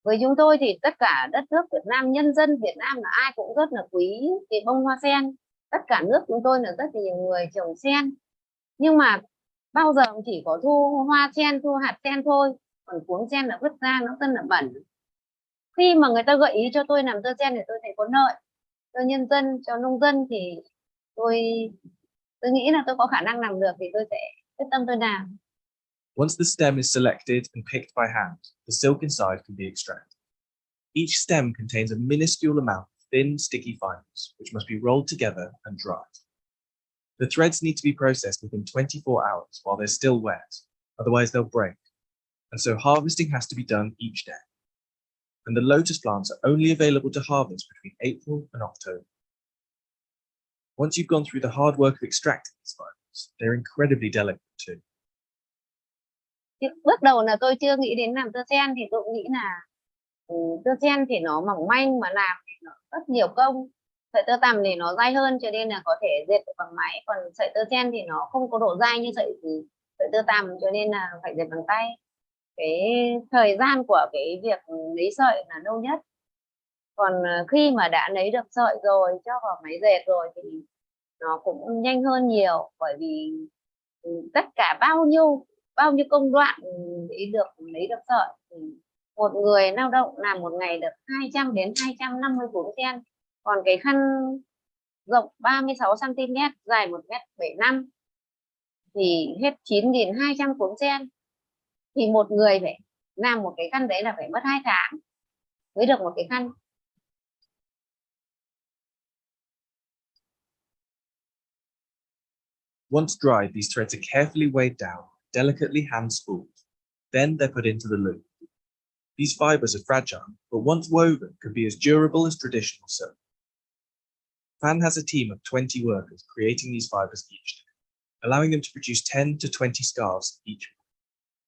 Với chúng tôi thì tất cả đất nước Việt Nam, nhân dân Việt Nam là ai cũng rất là quý cái bông hoa sen. Tất cả nước chúng tôi là rất nhiều người trồng sen. Nhưng mà bao giờ cũng chỉ có thu hoa sen, thu hạt sen thôi. Còn cuống sen là vứt ra, nó rất là bẩn. Khi mà người ta gợi ý cho tôi làm tơ sen thì tôi thấy có lợi cho nhân dân, cho nông dân thì tôi nghĩ là tôi có khả năng làm được thì tôi sẽ quyết tâm tôi làm. Once the stem is selected and picked by hand, the silk inside can be extracted. Each stem contains a minuscule amount of thin, sticky fibers, which must be rolled together and dried. The threads need to be processed within 24 hours while they're still wet, otherwise they'll break. And so harvesting has to be done each day. And the lotus plants are only available to harvest between April and October. Once you've gone through the hard work of extracting these fibers, they're incredibly delicate too. Bước đầu là tôi chưa nghĩ đến làm tơ sen, thì tôi nghĩ là tơ sen thì nó mỏng manh mà làm thì nó rất nhiều công. Sợi tơ tằm thì nó dai hơn cho nên là có thể dệt được bằng máy, còn sợi tơ sen thì nó không có độ dai như sợi tơ tằm cho nên là phải dệt bằng tay. Cái thời gian của cái việc lấy sợi là lâu nhất. Còn khi mà đã lấy được sợi rồi, cho vào máy dệt rồi thì nó cũng nhanh hơn nhiều, bởi vì tất cả bao nhiêu công đoạn lấy được sợi thì một người lao động làm một ngày được 200 đến 250 cuống sen. Còn cái khăn rộng 36 cm, dài 1m75 thì hết 9.200 cuống sen. Thì một người phải làm một cái khăn đấy là phải mất 2 tháng mới được một cái khăn. Once dried, these threads are carefully weighed down, delicately hand-spooled. Then they're put into the loom. These fibers are fragile, but once woven, can be as durable as traditional silk. Fan has a team of 20 workers creating these fibers each day, allowing them to produce 10 to 20 scarves each month.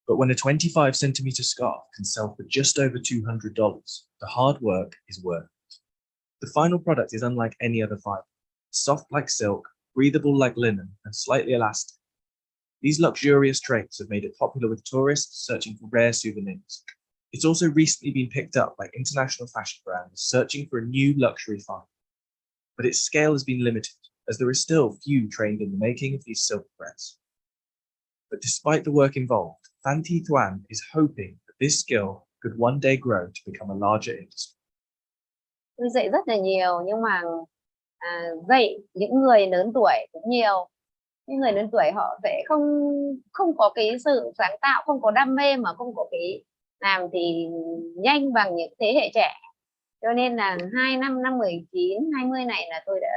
But when a 25 centimeter scarf can sell for just over $200, the hard work is worth it. The final product is unlike any other fiber, soft like silk, breathable like linen, and slightly elastic. These luxurious traits have made it popular with tourists searching for rare souvenirs. It's also recently been picked up by international fashion brands searching for a new luxury fiber. But its scale has been limited, as there are still few trained in the making of these silk threads. But despite the work involved, Phan Thi Thuan is hoping that this skill could one day grow to become a larger industry. Tôi dạy rất là nhiều, nhưng mà dạy những người lớn tuổi cũng nhiều. Những người lớn tuổi họ sẽ không có cái sự sáng tạo, không có đam mê, mà không có cái làm thì nhanh bằng những thế hệ trẻ. Cho nên là năm 19, 20 này là tôi đã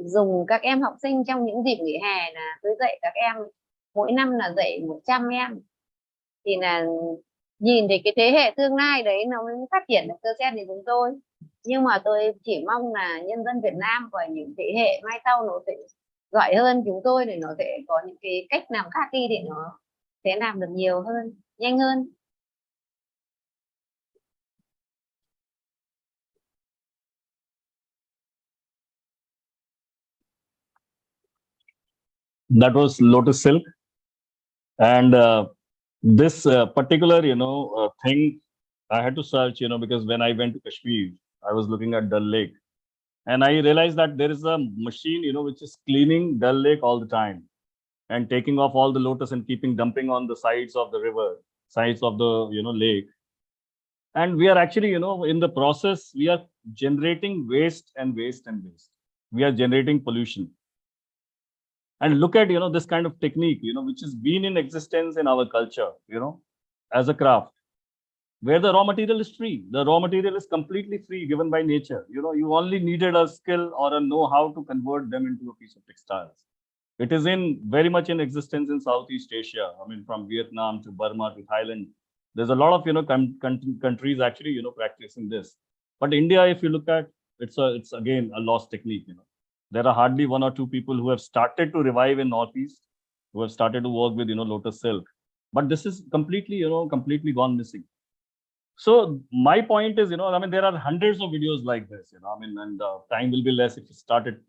dùng các em học sinh trong những dịp nghỉ hè, là tôi dạy các em mỗi năm là dạy 100 em. Thì là nhìn thấy cái thế hệ tương lai đấy nó mới phát triển được tơ sen thì chúng tôi. Nhưng mà tôi chỉ mong là nhân dân Việt Nam và những thế hệ mai sau nó sẽ giỏi hơn chúng tôi, để nó sẽ có những cái cách làm khác đi, để nó sẽ làm được nhiều hơn, nhanh hơn. That was lotus silk, and this particular thing I had to search, because when I went to Kashmir, I was looking at Dal Lake, and I realized that there is a machine which is cleaning Dal Lake all the time and taking off all the lotus and dumping on the sides of the river, sides of the lake. And we are actually in the process we are generating waste and waste and waste. We are generating pollution. And look at this kind of technique which has been in existence in our culture as a craft, where the raw material is free. The raw material is completely free, given by nature. You only needed a skill or a know-how to convert them into a piece of textiles. It is very much in existence in Southeast Asia. I mean, from Vietnam to Burma to Thailand. There's a lot of countries actually practicing this. But India, if you look at, it's again a lost technique. There are hardly 1 or 2 people who have started to revive in Northeast, who have started to work with lotus silk. But this is completely gone missing. So my point is, there are hundreds of videos like this, and time will be less if you started,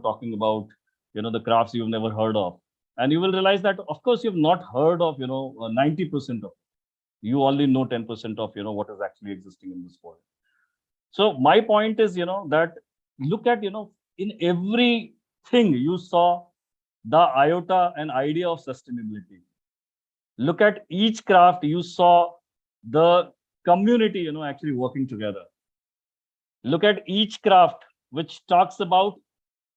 talking about, the crafts you've never heard of. And you will realize that, of course, you've not heard of, 90% of it. You only know 10% of, what is actually existing in this world. So my point is, that look at, in everything you saw the iota and idea of sustainability. Look at each craft, you saw the community, actually working together. Look at each craft which talks about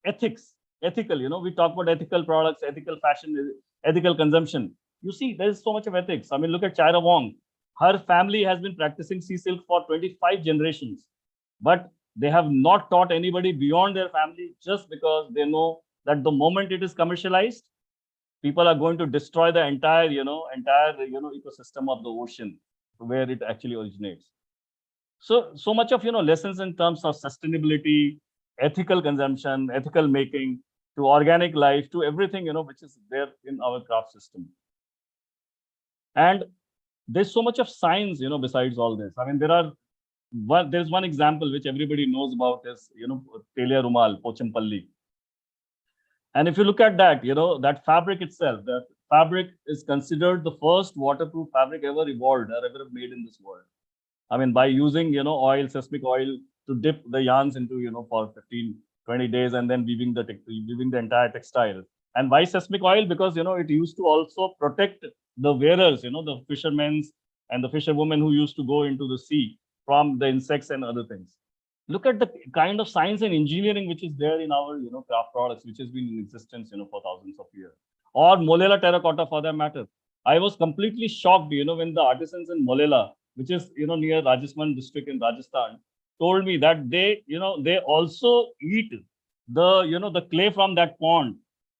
ethics, ethical, we talk about ethical products, ethical fashion, ethical consumption. You see, there's so much of ethics. I mean, look at Chaira Wong. Her family has been practicing sea silk for 25 generations, but they have not taught anybody beyond their family just because they know that the moment it is commercialized, people are going to destroy the entire ecosystem of the ocean where it actually originates. So much of lessons in terms of sustainability, ethical consumption, ethical making, to organic life, to everything which is there in our craft system. And there's so much of science besides all this. I mean, there's one example which everybody knows about is Telia Rumal, Pochampalli. And if you look at that, that fabric itself, that fabric is considered the first waterproof fabric ever evolved or ever made in this world. I mean, by using, oil, seismic oil to dip the yarns into, for 15, 20 days and then weaving the entire textile. And why seismic oil? Because, it used to also protect the wearers, the fishermen and the fisherwomen who used to go into the sea from the insects and other things. Look at the kind of science and engineering which is there in our, craft products, which has been in existence, for thousands of years. Or Molela terracotta, for that matter. I was completely shocked, when the artisans in Molela, which is, near Rajasthan district in Rajasthan, told me that they, they also eat the clay from that pond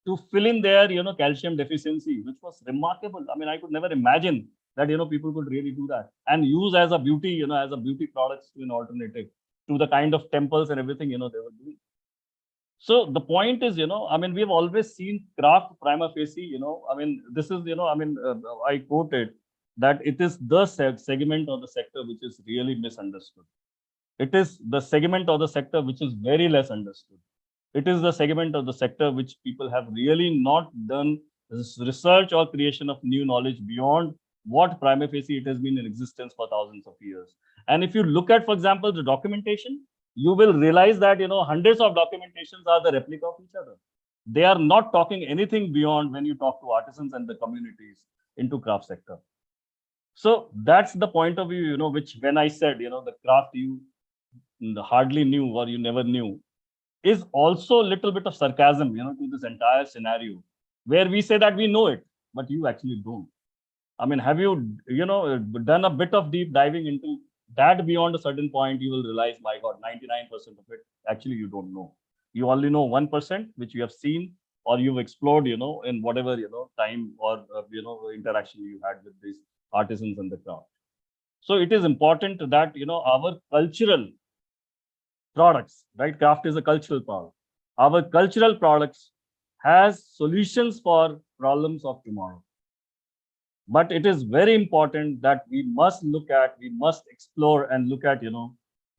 to fill in their, calcium deficiency, which was remarkable. I mean, I could never imagine that, people could really do that and use as a beauty, as a beauty products to an alternative to the kind of temples and everything, they were doing. So the point is, I mean, we've always seen craft prima facie, I mean, this is, I quoted that it is the segment of the sector which is really misunderstood. It is the segment of the sector which is very less understood. It is the segment of the sector which people have really not done research or creation of new knowledge beyond what prima facie it has been in existence for thousands of years. And if you look at, for example, the documentation, you will realize that, hundreds of documentations are the replica of each other. They are not talking anything beyond when you talk to artisans and the communities into craft sector. So that's the point of view, which when I said, the craft you hardly knew or you never knew, is also a little bit of sarcasm, to this entire scenario, where we say that we know it, but you actually don't. I mean, have you, done a bit of deep diving into that beyond a certain point, you will realize, my God, 99% of it, actually, you don't know. You only know 1%, which you have seen or you've explored, in whatever, time or, interaction you had with these artisans and the craft. So it is important that, our cultural products, right? Craft is a cultural product. Our cultural products has solutions for problems of tomorrow. But it is very important that we must look at, we must explore and look at,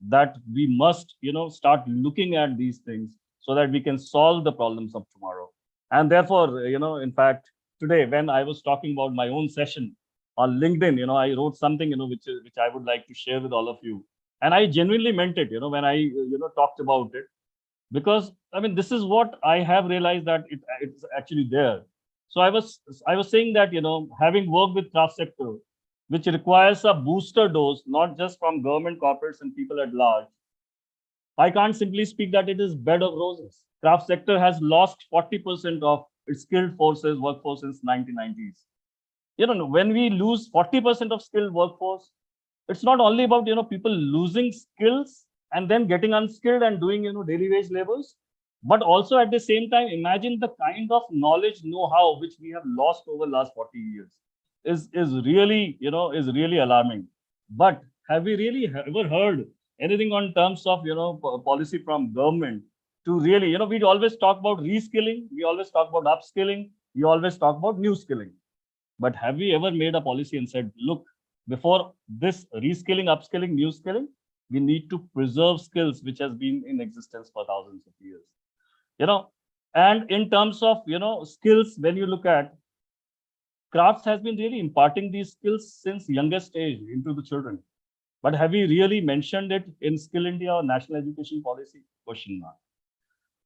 that we must, start looking at these things so that we can solve the problems of tomorrow. And therefore, in fact, today, when I was talking about my own session on LinkedIn, I wrote something, which I would like to share with all of you. And I genuinely meant it, when I, talked about it, because I mean, this is what I have realized that it's actually there. So I was saying that, having worked with craft sector, which requires a booster dose, not just from government, corporates and people at large, I can't simply speak that it is bed of roses. Craft sector has lost 40% of its skilled workforce since 1990s. When we lose 40% of skilled workforce, it's not only about, people losing skills and then getting unskilled and doing, daily wage labors, but also at the same time, imagine the kind of knowledge, know-how, which we have lost over the last 40 years is really, is really alarming. But have we really ever heard anything on terms of, policy from government to really, we always talk about reskilling, we always talk about upskilling, we always talk about new skilling. But have we ever made a policy and said, look, before this reskilling, upskilling, new skilling, we need to preserve skills which has been in existence for thousands of years. And in terms of, skills, when you look at crafts has been really imparting these skills since youngest age into the children. But have we really mentioned it in Skill India or National Education Policy? Question mark.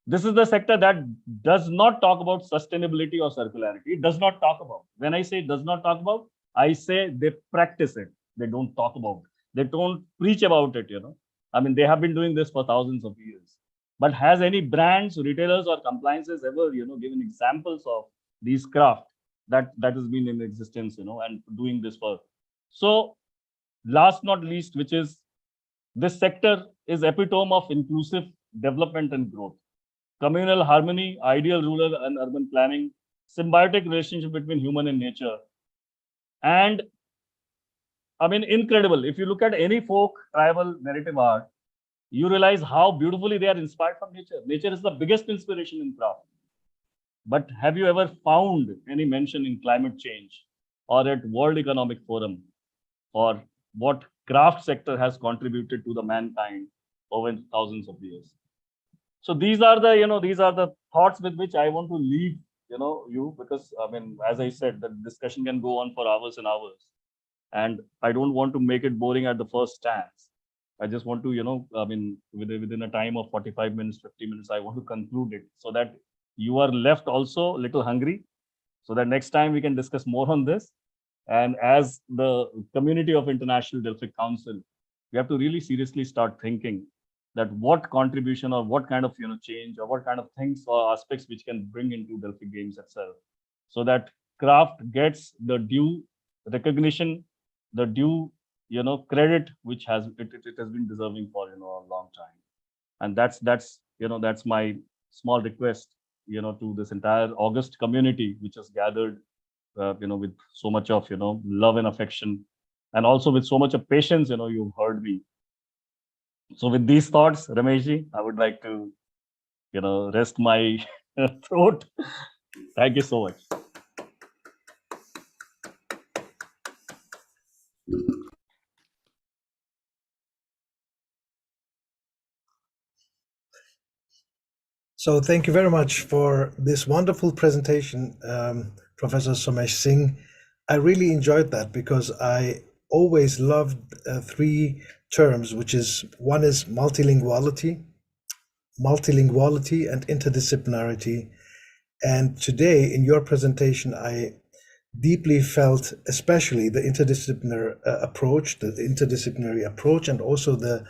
This is the sector that does not talk about sustainability or circularity. It does not talk about. When I say does not talk about, I say they practice it. They don't talk about it. They don't preach about it, you know. I mean, they have been doing this for thousands of years. But has any brands, retailers, or compliances ever, you know, given examples of these craft that has been in existence, you know, and doing this for? So, last not least, which is this sector is epitome of inclusive development and growth. Communal harmony, ideal rural and urban planning, symbiotic relationship between human and nature. And I mean, incredible. If you look at any folk, tribal, narrative art, you realize how beautifully they are inspired from nature. Nature is the biggest inspiration in craft. But have you ever found any mention in climate change or at World Economic Forum or what craft sector has contributed to the mankind over thousands of years? So these are the, you know, these are the thoughts with which I want to leave, you know, you, because I mean, as I said, the discussion can go on for hours and hours. And I don't want to make it boring at the first stance. I just want to, you know, I mean, within a time of 45 minutes, 50 minutes, I want to conclude it so that you are left also a little hungry, so that next time we can discuss more on this. And as the community of International Delphic Council, we have to really seriously start thinking that what contribution or what kind of, you know, change or what kind of things or aspects which can bring into Delphic Games itself, so that craft gets the due recognition, the due, you know, credit which it has been deserving for, you know, a long time. And that's you know, that's my small request, you know, to this entire August community which has gathered, you know, with so much of, you know, love and affection, and also with so much of patience, you know, you've heard me. So with these thoughts, Rameshji, I would like to, you know, rest my throat. Thank you so much. So thank you very much for this wonderful presentation, Professor Somesh Singh. I really enjoyed that because I always loved three terms, which is one is multilinguality and interdisciplinarity. And today in your presentation, I deeply felt especially the interdisciplinary approach, and also the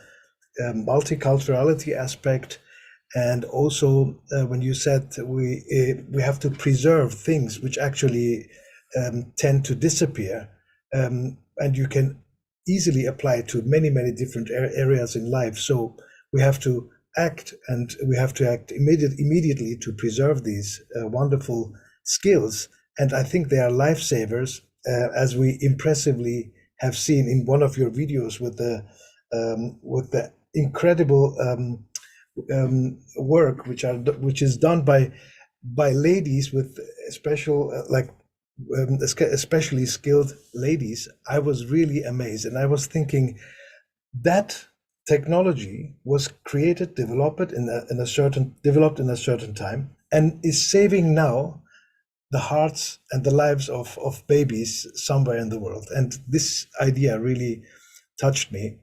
multiculturality aspect. And also when you said we have to preserve things which actually tend to disappear, and you can easily apply it to many different areas in life. So we have to act, and we have to act immediately to preserve these wonderful skills. And I think they are lifesavers, as we impressively have seen in one of your videos with the incredible work which is done by ladies with special especially skilled ladies. I was really amazed, and I was thinking that technology was developed in a certain time, and is saving now the hearts and the lives of babies somewhere in the world. And this idea really touched me.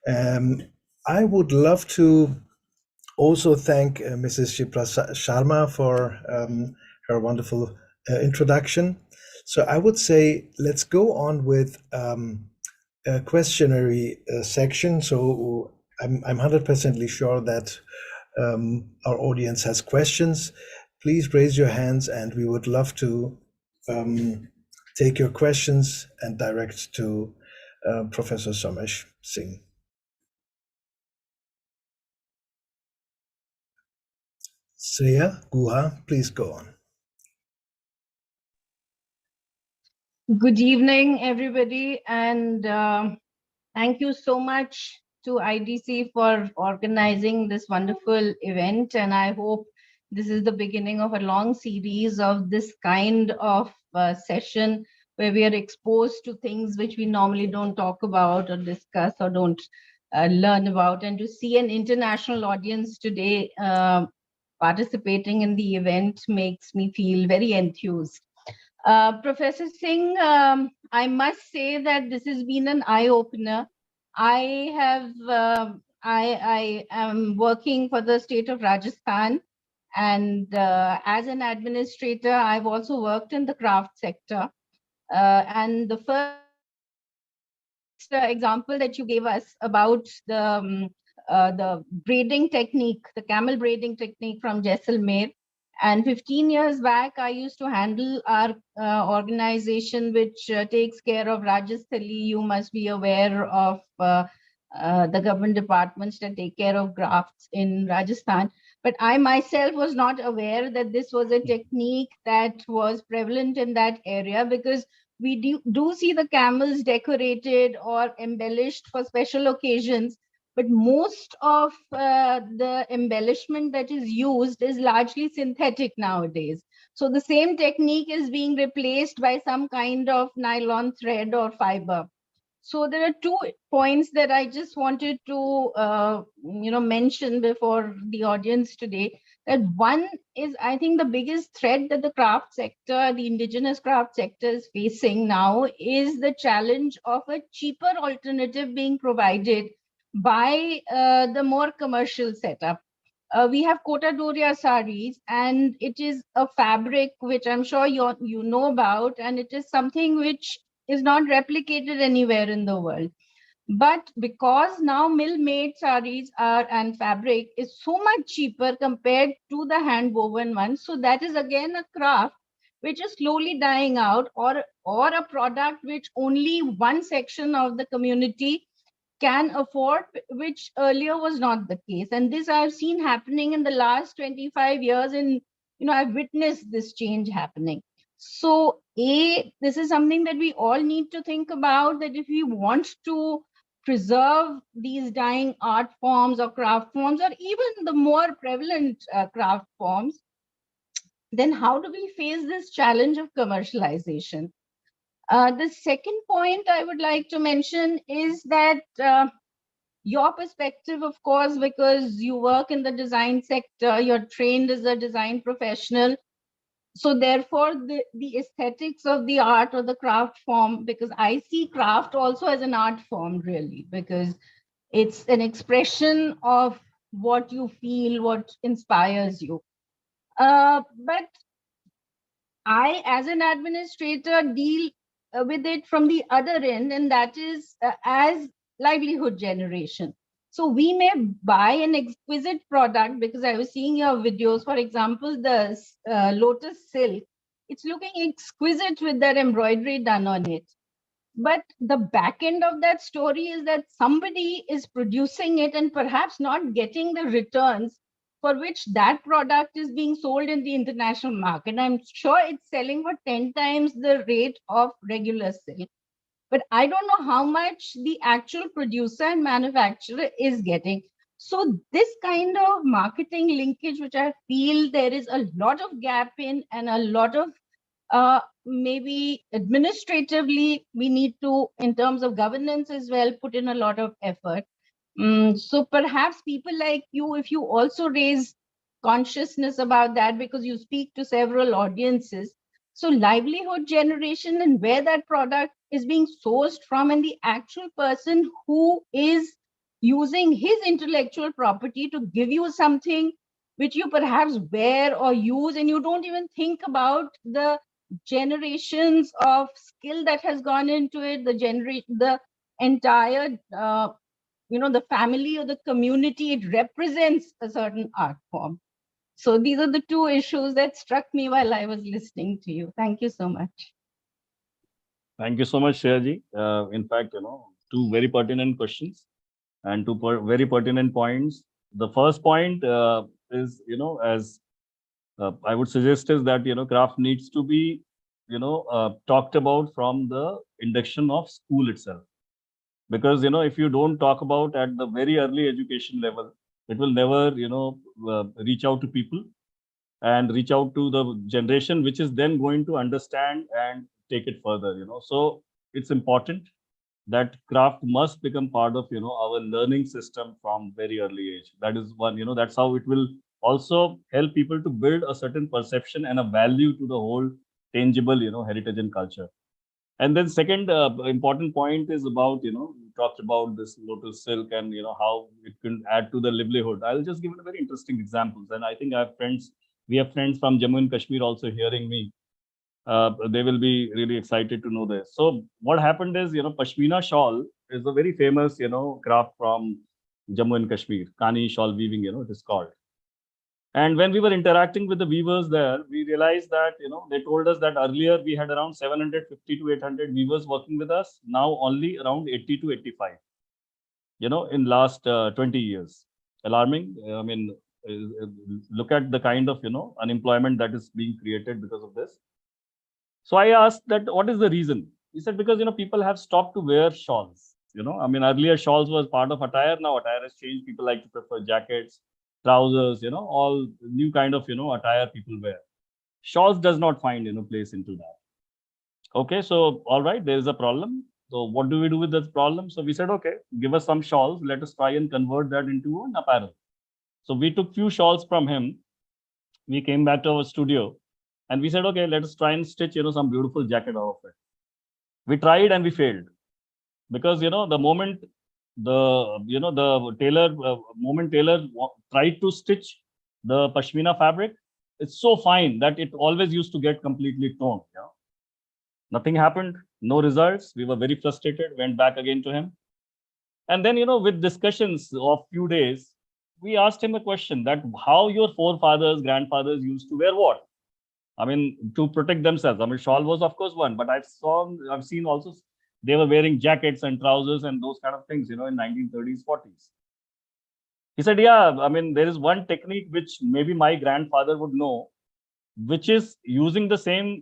I would love to also thank Mrs. Shipra Sharma for her wonderful introduction. So I would say let's go on with a questionnaire section. So I'm 100% sure that our audience has questions. Please raise your hands, and we would love to take your questions and direct to Professor Somesh Singh. Sriya Guha, please go on. Good evening, everybody, and thank you so much to IDC for organizing this wonderful event. And I hope this is the beginning of a long series of this kind of session where we are exposed to things which we normally don't talk about or discuss or don't learn about. And to see an international audience today participating in the event makes me feel very enthused. Professor Singh, I must say that this has been an eye-opener. I am working for the state of Rajasthan, and as an administrator, I've also worked in the craft sector. And the first example that you gave us about the braiding technique, the camel braiding technique from Jaisalmer. And 15 years back, I used to handle our organization, which takes care of Rajasthali. You must be aware of the government departments that take care of crafts in Rajasthan. But I myself was not aware that this was a technique that was prevalent in that area, because we do see the camels decorated or embellished for special occasions, but most of the embellishment that is used is largely synthetic nowadays. So the same technique is being replaced by some kind of nylon thread or fiber. So there are 2 points that I just wanted to mention before the audience today. That one is, I think the biggest threat that the craft sector, the indigenous craft sector is facing now is the challenge of a cheaper alternative being provided by the more commercial setup. We have Kota Doria saris, and it is a fabric which I'm sure you know about, and it is something which is not replicated anywhere in the world. But because now mill-made saris and fabric is so much cheaper compared to the hand-woven ones, so that is again a craft which is slowly dying out, or a product which only one section of the community can afford, which earlier was not the case. And this I've seen happening in the last 25 years, and I've witnessed this change happening. So this is something that we all need to think about, that if we want to preserve these dying art forms or craft forms, or even the more prevalent craft forms, then how do we face this challenge of commercialization? The second point I would like to mention is that your perspective, of course, because you work in the design sector, you're trained as a design professional. So therefore, the aesthetics of the art or the craft form, because I see craft also as an art form, really, because it's an expression of what you feel, what inspires you. But I, as an administrator, deal with it from the other end, and that is as livelihood generation. So we may buy an exquisite product, because I was seeing your videos, for example, the lotus silk. It's looking exquisite with that embroidery done on it. But the back end of that story is that somebody is producing it and perhaps not getting the returns for which that product is being sold in the international market. I'm sure it's selling for 10 times the rate of regular silk. But I don't know how much the actual producer and manufacturer is getting. So this kind of marketing linkage, which I feel there is a lot of gap in, and a lot of maybe administratively, we need to, in terms of governance as well, put in a lot of effort. So perhaps people like you, if you also raise consciousness about that, because you speak to several audiences. So livelihood generation and where that product is being sourced from, and the actual person who is using his intellectual property to give you something which you perhaps wear or use, and you don't even think about the generations of skill that has gone into it, the entire the family or the community it represents a certain art form. So these are the 2 issues that struck me while I was listening to you. Thank you so much. Thank you so much, Shreyaji. In fact, 2 very pertinent questions and 2 very pertinent points. The first point is, as I would suggest is that, craft needs to be, talked about from the induction of school itself. Because, if you don't talk about at the very early education level, it will never, reach out to people and reach out to the generation, which is then going to understand and take it further, So it's important that craft must become part of, our learning system from very early age. That is one, that's how it will also help people to build a certain perception and a value to the whole tangible, heritage and culture. And then second important point is about, we talked about this lotus silk and, how it can add to the livelihood. I'll just give it a very interesting examples. And I think we have friends from Jammu and Kashmir also hearing me. They will be really excited to know this. So what happened is, Pashmina shawl is a very famous, craft from Jammu and Kashmir. Kani shawl weaving, it is called. And when we were interacting with the weavers there, we realized that, they told us that earlier we had around 750 to 800 weavers working with us. Now only around 80 to 85, in last 20 years. Alarming. I mean, look at the kind of, unemployment that is being created because of this. So I asked that, what is the reason? He said, because, people have stopped to wear shawls. I mean, earlier shawls was part of attire. Now attire has changed. People like to prefer jackets, trousers, all new kind of, attire people wear. Shawls does not find, place into that. Okay, so, all right, there is a problem. So what do we do with this problem? So we said, okay, give us some shawls. Let us try and convert that into an apparel. So we took few shawls from him. We came back to our studio and we said, okay, let us try and stitch, some beautiful jacket out of it. We tried and we failed because, the moment the tailor tried to stitch the pashmina fabric, it's so fine that it always used to get completely torn. Nothing happened, no results. We were very frustrated, went back again to him. And then, with discussions of few days, we asked him a question that how your forefathers, grandfathers used to wear what? I mean, to protect themselves. I mean, shawl was of course one, but I've seen also they were wearing jackets and trousers and those kind of things, in 1930s, 40s. He said, yeah, I mean, there is one technique which maybe my grandfather would know, which is using the same,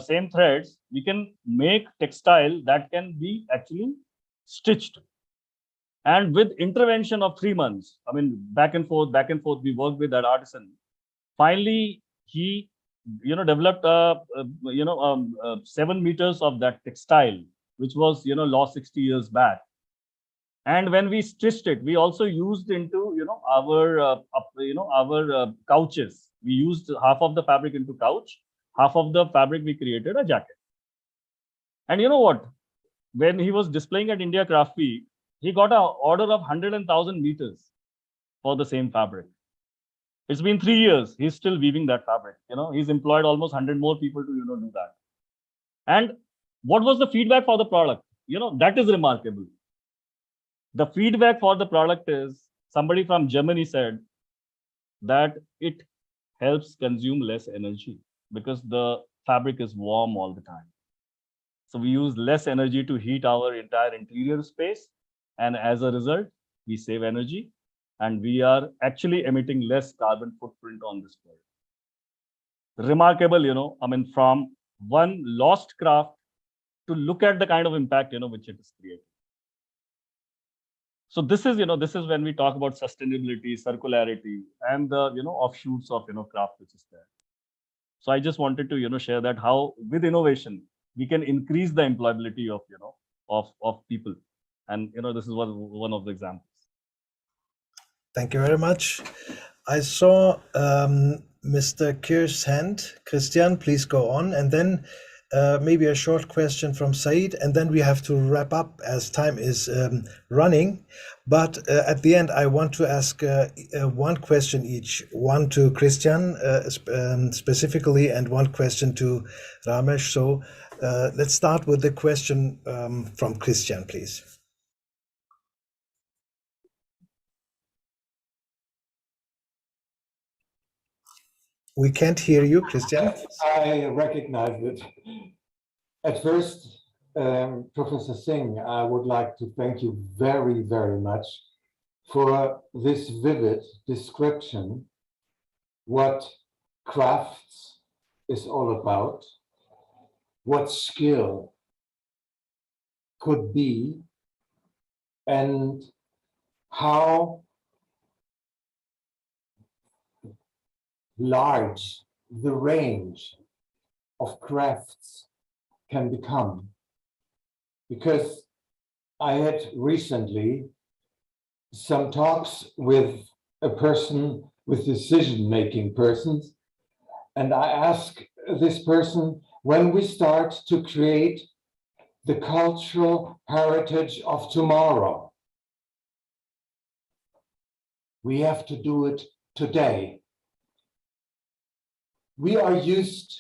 same threads, we can make textile that can be actually stitched. And with intervention of 3 months, I mean, back and forth, we worked with that artisan. Finally, he, developed, 7 meters of that textile, which was, lost 60 years back. And when we stitched it, we also used into, our couches. We used half of the fabric into couch, half of the fabric we created a jacket. And you know what? When he was displaying at India Craft Week, he got an order of 100,000 meters for the same fabric. It's been 3 years. He's still weaving that fabric. He's employed almost 100 more people to, do that. And what was the feedback for the product? That is remarkable. The feedback for the product is somebody from Germany said that it helps consume less energy because the fabric is warm all the time. So we use less energy to heat our entire interior space. And as a result, we save energy and we are actually emitting less carbon footprint on this world. Remarkable, I mean, from one lost craft to look at the kind of impact, which it is creating. So this is, this is when we talk about sustainability, circularity, and the, offshoots of, craft which is there. So I just wanted to, share that how with innovation, we can increase the employability of, of people. And, this is one of the examples. Thank you very much. I saw Mr. Kirsch's hand. Christian, please go on. And then maybe a short question from Said. And then we have to wrap up as time is running. But at the end, I want to ask one question each. One to Christian specifically and one question to Ramesh. So let's start with the question from Christian, please. We can't hear you, Christian. I recognize it. At first, Professor Singh, I would like to thank you very, very much for this vivid description what crafts is all about, what skill could be, and how large the range of crafts can become. Because I had recently some talks with a person, with decision-making persons, and I asked this person, when we start to create the cultural heritage of tomorrow. We have to do it today. We are used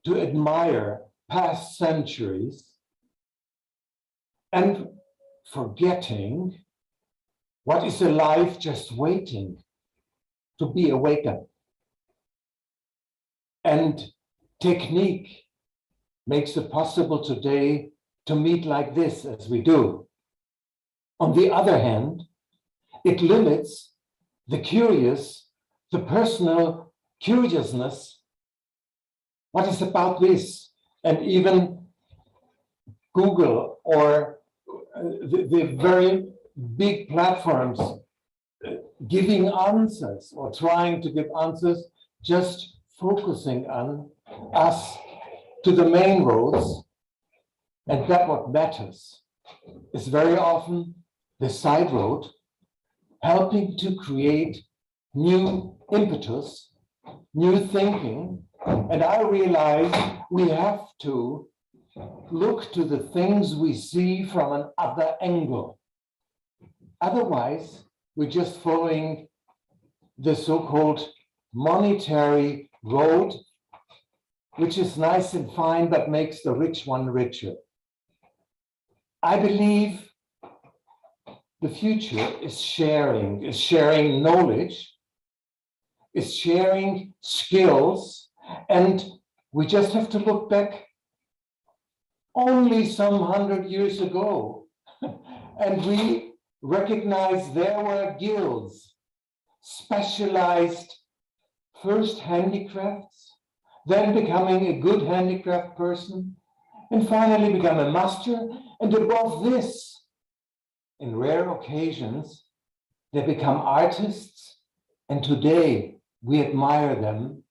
to admire past centuries and forgetting what is alive just waiting to be awakened. And technique makes it possible today to meet like this as we do. On the other hand, it limits the curious, the personal curiousness. What is about this? And even Google or the very big platforms giving answers or trying to give answers, just focusing on us to the main roads. And that what matters is very often the side road, helping to create new impetus, new thinking. And I realize we have to look to the things we see from another angle. Otherwise, we're just following the so-called monetary road, which is nice and fine, but makes the rich one richer. I believe the future is sharing knowledge, is sharing skills, and we just have to look back only some 100 years ago, and we recognize there were guilds, specialized first handicrafts, then becoming a good handicraft person, and finally become a master, and above this, in rare occasions, they become artists, and today we admire them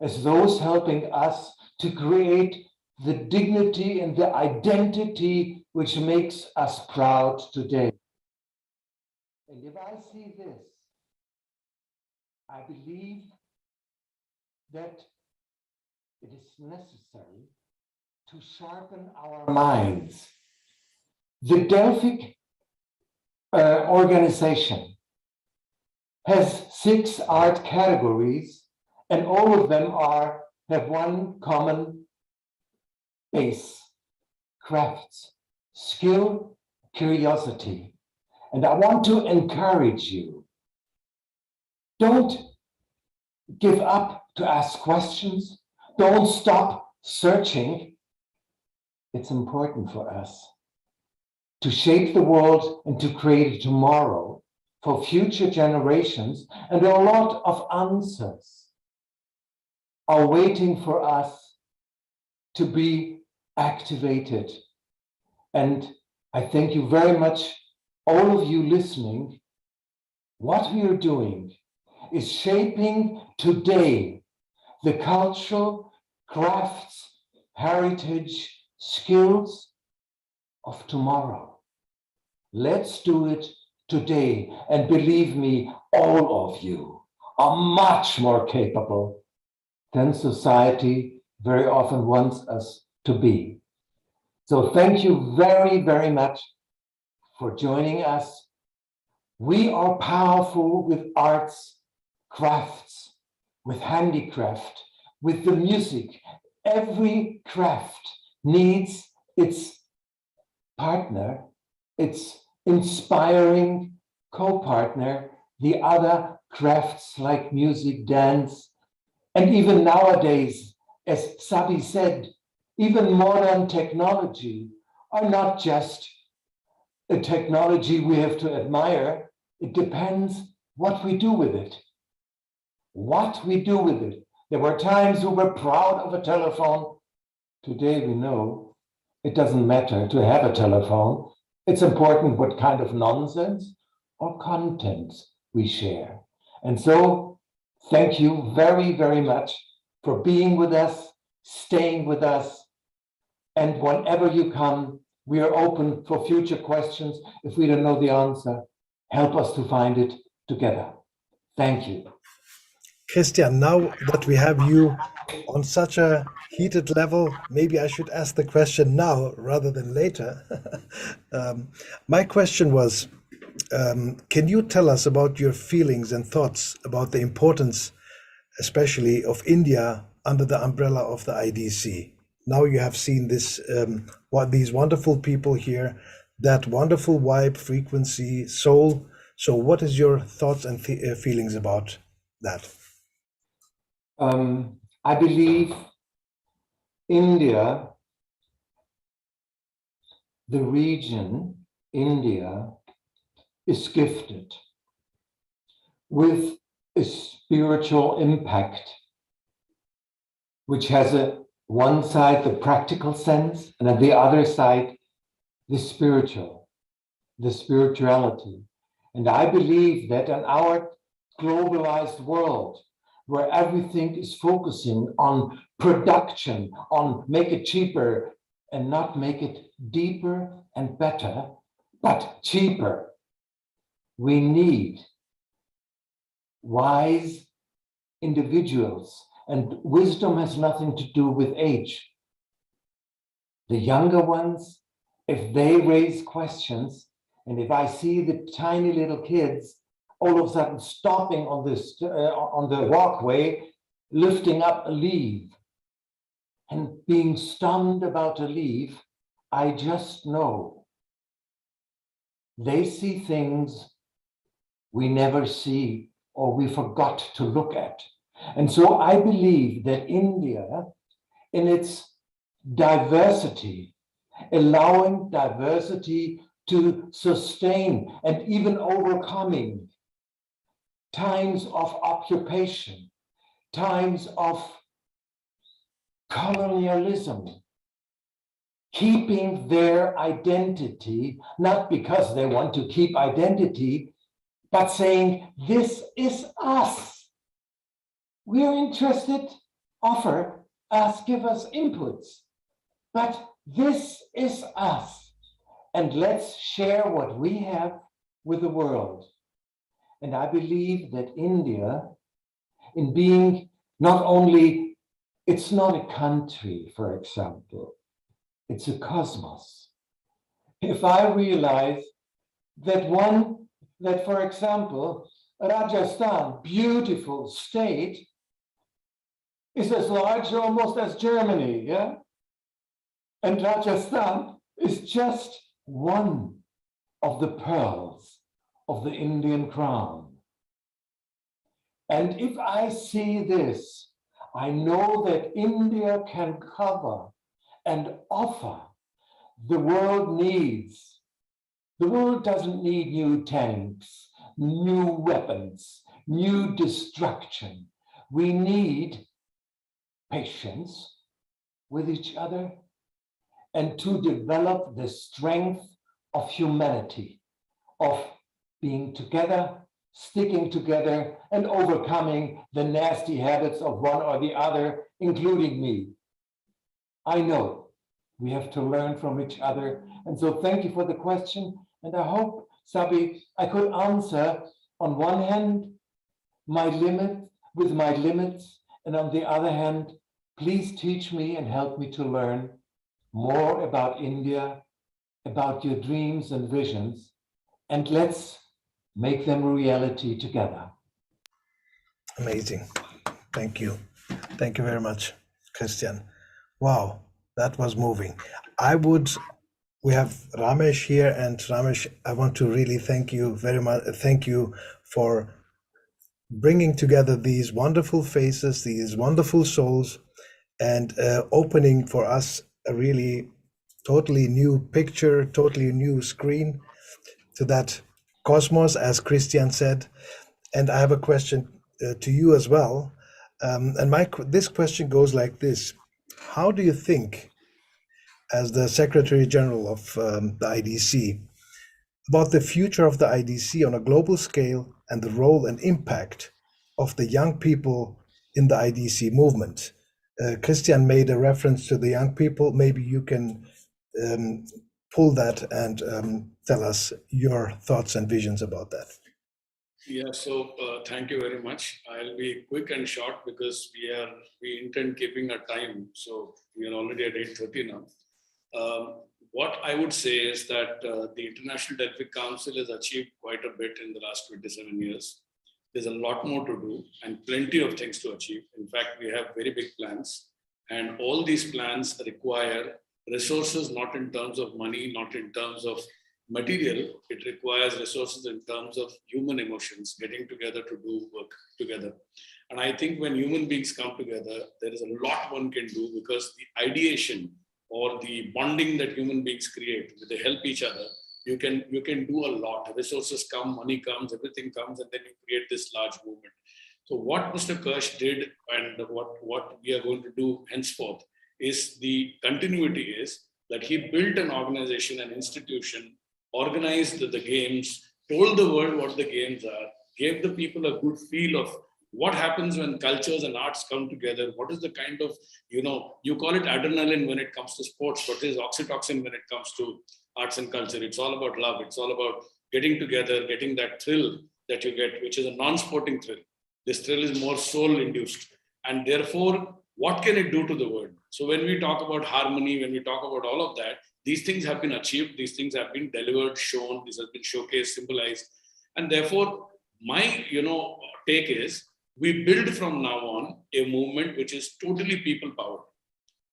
as those helping us to create the dignity and the identity which makes us proud today. And if I see this, I believe that it is necessary to sharpen our minds. The Delphic organization has 6 art categories, and all of them have one common base: crafts, skill, curiosity. And I want to encourage you, don't give up to ask questions, don't stop searching. It's important for us to shape the world and to create a tomorrow for future generations, and a lot of answers are waiting for us to be activated. And I thank you very much, all of you listening. What we are doing is shaping today the cultural crafts, heritage, skills of tomorrow. Let's do it today. And believe me, all of you are much more capable than society very often wants us to be. So thank you very, very much for joining us. We are powerful with arts, crafts, with handicraft, with the music. Every craft needs its partner, its inspiring co-partner, the other crafts like music, dance, and even nowadays, as Sabi said, even modern technology are not just a technology we have to admire. It depends what we do with it. What we do with it. There were times we were proud of a telephone. Today we know it doesn't matter to have a telephone. It's important what kind of nonsense or content we share. And so, thank you very, very much for being with us, staying with us. And whenever you come, we are open for future questions. If we don't know the answer, help us to find it together. Thank you. Christian, now that we have you on such a heated level, maybe I should ask the question now rather than later. My question was, can you tell us about your feelings and thoughts about the importance, especially of India under the umbrella of the IDC? Now you have seen this, these wonderful people here, that wonderful vibe, frequency, soul. So what is your thoughts and feelings about that? I believe India, the region, India, is gifted with a spiritual impact, which has one side the practical sense, and on the other side the spiritual, the spirituality. And I believe that in our globalized world, where everything is focusing on production, on make it cheaper and not make it deeper and better, but cheaper, we need wise individuals. And wisdom has nothing to do with age. The younger ones, if they raise questions, and if I see the tiny little kids all of a sudden stopping on this on the walkway, lifting up a leaf and being stunned about a leaf, I just know they see things we never see or we forgot to look at. And so I believe that India, in its diversity, allowing diversity to sustain and even overcoming times of occupation, times of colonialism, keeping their identity, not because they want to keep identity, but saying, this is us. We're interested, offer us, give us inputs, but this is us. And let's share what we have with the world. And I believe that India, in being not only, it's not a country, for example, it's a cosmos. If I realize that for example, Rajasthan, beautiful state, is as large almost as Germany, yeah? And Rajasthan is just one of the pearls of the Indian crown. And if I see this, I know that India can cover and offer the world needs. The world doesn't need new tanks, new weapons, new destruction. We need patience with each other and to develop the strength of humanity, of being together, sticking together, and overcoming the nasty habits of one or the other, including me. I know we have to learn from each other. And so thank you for the question. And I hope, Sabi, I could answer on one hand my limits, and on the other hand, please teach me and help me to learn more about India, about your dreams and visions, and let's make them a reality together. Amazing. Thank you. Thank you very much, Christian. Wow, that was moving. We have Ramesh here, and Ramesh, I want to really thank you very much. Thank you for bringing together these wonderful faces, these wonderful souls, and opening for us a really totally new picture, totally new screen to that cosmos, as Christian said. And I have a question to you as well. This question goes like this. How do you think, as the Secretary General of the IDC, about the future of the IDC on a global scale and the role and impact of the young people in the IDC movement? Christian made a reference to the young people. Maybe you can pull that and tell us your thoughts and visions about that. Yeah, so thank you very much. I'll be quick and short because we intend keeping our time. So we are already at 8:30 now. What I would say is that the International Delphic Council has achieved quite a bit in the last 27 years. There's a lot more to do and plenty of things to achieve. In fact, we have very big plans, and all these plans require resources, not in terms of money, not in terms of material. It requires resources in terms of human emotions, getting together to do work together. And I think when human beings come together, there is a lot one can do, because the ideation or the bonding that human beings create, they help each other. You can do a lot. Resources come, money comes, everything comes, and then you create this large movement. So what Mr. Kirsch did, and what we are going to do henceforth, is the continuity is that he built an organization, an institution, organized the games, told the world what the games are, gave the people a good feel of what happens when cultures and arts come together. What is the kind of, you call it adrenaline when it comes to sports, but there's oxytocin when it comes to arts and culture. It's all about love. It's all about getting together, getting that thrill that you get, which is a non-sporting thrill. This thrill is more soul-induced. And therefore, what can it do to the world? So when we talk about harmony, when we talk about all of that, these things have been achieved, these things have been delivered, shown, this has been showcased, symbolized. And therefore, my take is, we build from now on a movement which is totally people-powered.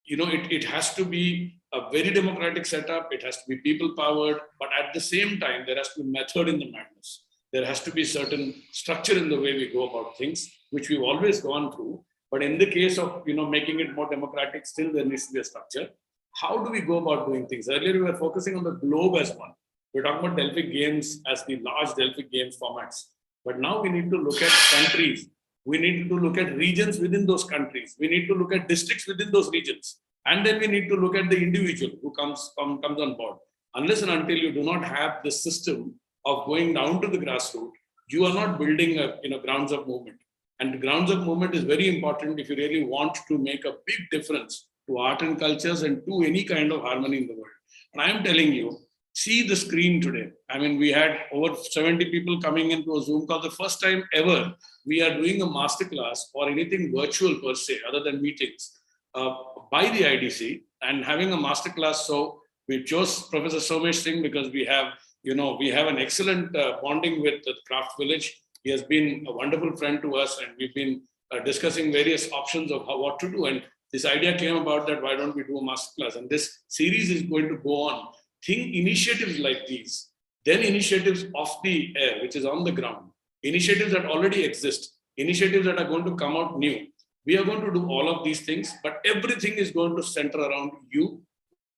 It has to be a very democratic setup, it has to be people-powered, but at the same time, there has to be method in the madness. There has to be certain structure in the way we go about things, which we've always gone through. But in the case of making it more democratic, still there needs to be a structure. How do we go about doing things? Earlier, we were focusing on the globe as one. We're talking about Delphic Games as the large Delphic Games formats. But now we need to look at countries. We need to look at regions within those countries. We need to look at districts within those regions. And then we need to look at the individual who comes on board. Unless and until you do not have the system of going down to the grassroots, you are not building a grounds of movement. And the grounds of movement is very important if you really want to make a big difference to art and cultures and to any kind of harmony in the world. And I am telling you, see the screen today. I mean, we had over 70 people coming into a Zoom call. The first time ever we are doing a masterclass or anything virtual per se, other than meetings, by the IDC, and having a masterclass. So we chose Professor Somesh Singh because we have an excellent bonding with the Craft Village. He has been a wonderful friend to us, and we've been discussing various options of what to do. And this idea came about that why don't we do a masterclass? And this series is going to go on. Think initiatives like these, then initiatives off the air, which is on the ground, initiatives that already exist, initiatives that are going to come out new. We are going to do all of these things, but everything is going to center around you,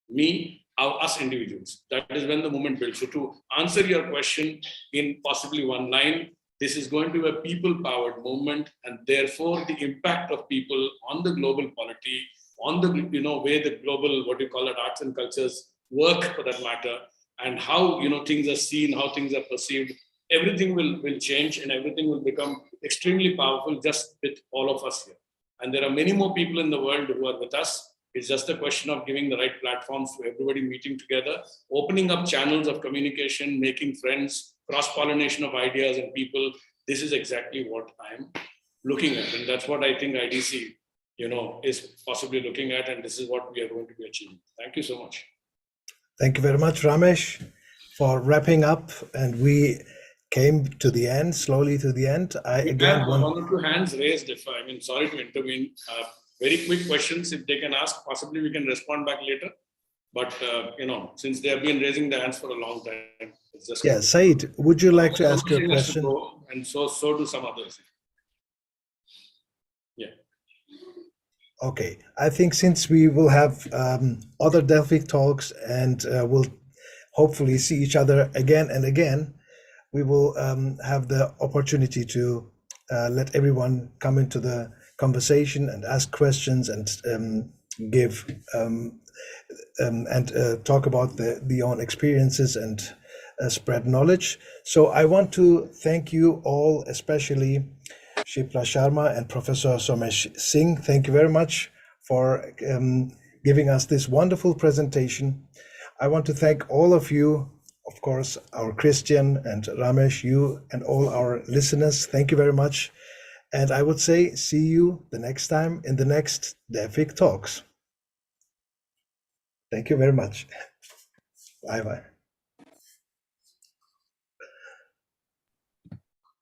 me, us individuals. That is when the movement builds. So to answer your question in possibly one line, this is going to be a people-powered movement, and therefore the impact of people on the global polity, on the way the global, arts and cultures work for that matter, and how things are seen, how things are perceived, everything will change, and everything will become extremely powerful just with all of us here. And there are many more people in the world who are with us. It's just a question of giving the right platforms to everybody meeting together, opening up channels of communication, making friends, cross-pollination of ideas and people. This is exactly what I'm looking at. And that's what I think IDC, is possibly looking at. And this is what we are going to be achieving. Thank you so much. Thank you very much, Ramesh, for wrapping up. And we came to the end, slowly to the end. One or two hands raised. Sorry to intervene. Very quick questions, if they can ask, possibly we can respond back later. But, since they have been raising their hands for a long time, it's just... Yeah, Said, would you like to ask your question? And so do some others. Yeah. Okay, I think since we will have other Delphic talks and we'll hopefully see each other again and again, we will have the opportunity to let everyone come into the conversation and ask questions and give and talk about their own experiences and spread knowledge. So I want to thank you all, especially Shipra Sharma and Professor Somesh Singh. Thank you very much for giving us this wonderful presentation. I want to thank all of you of course, our Christian and Ramesh, you and all our listeners, thank you very much. And I would say, see you the next time in the next Delphic Talks. Thank you very much. Bye-bye.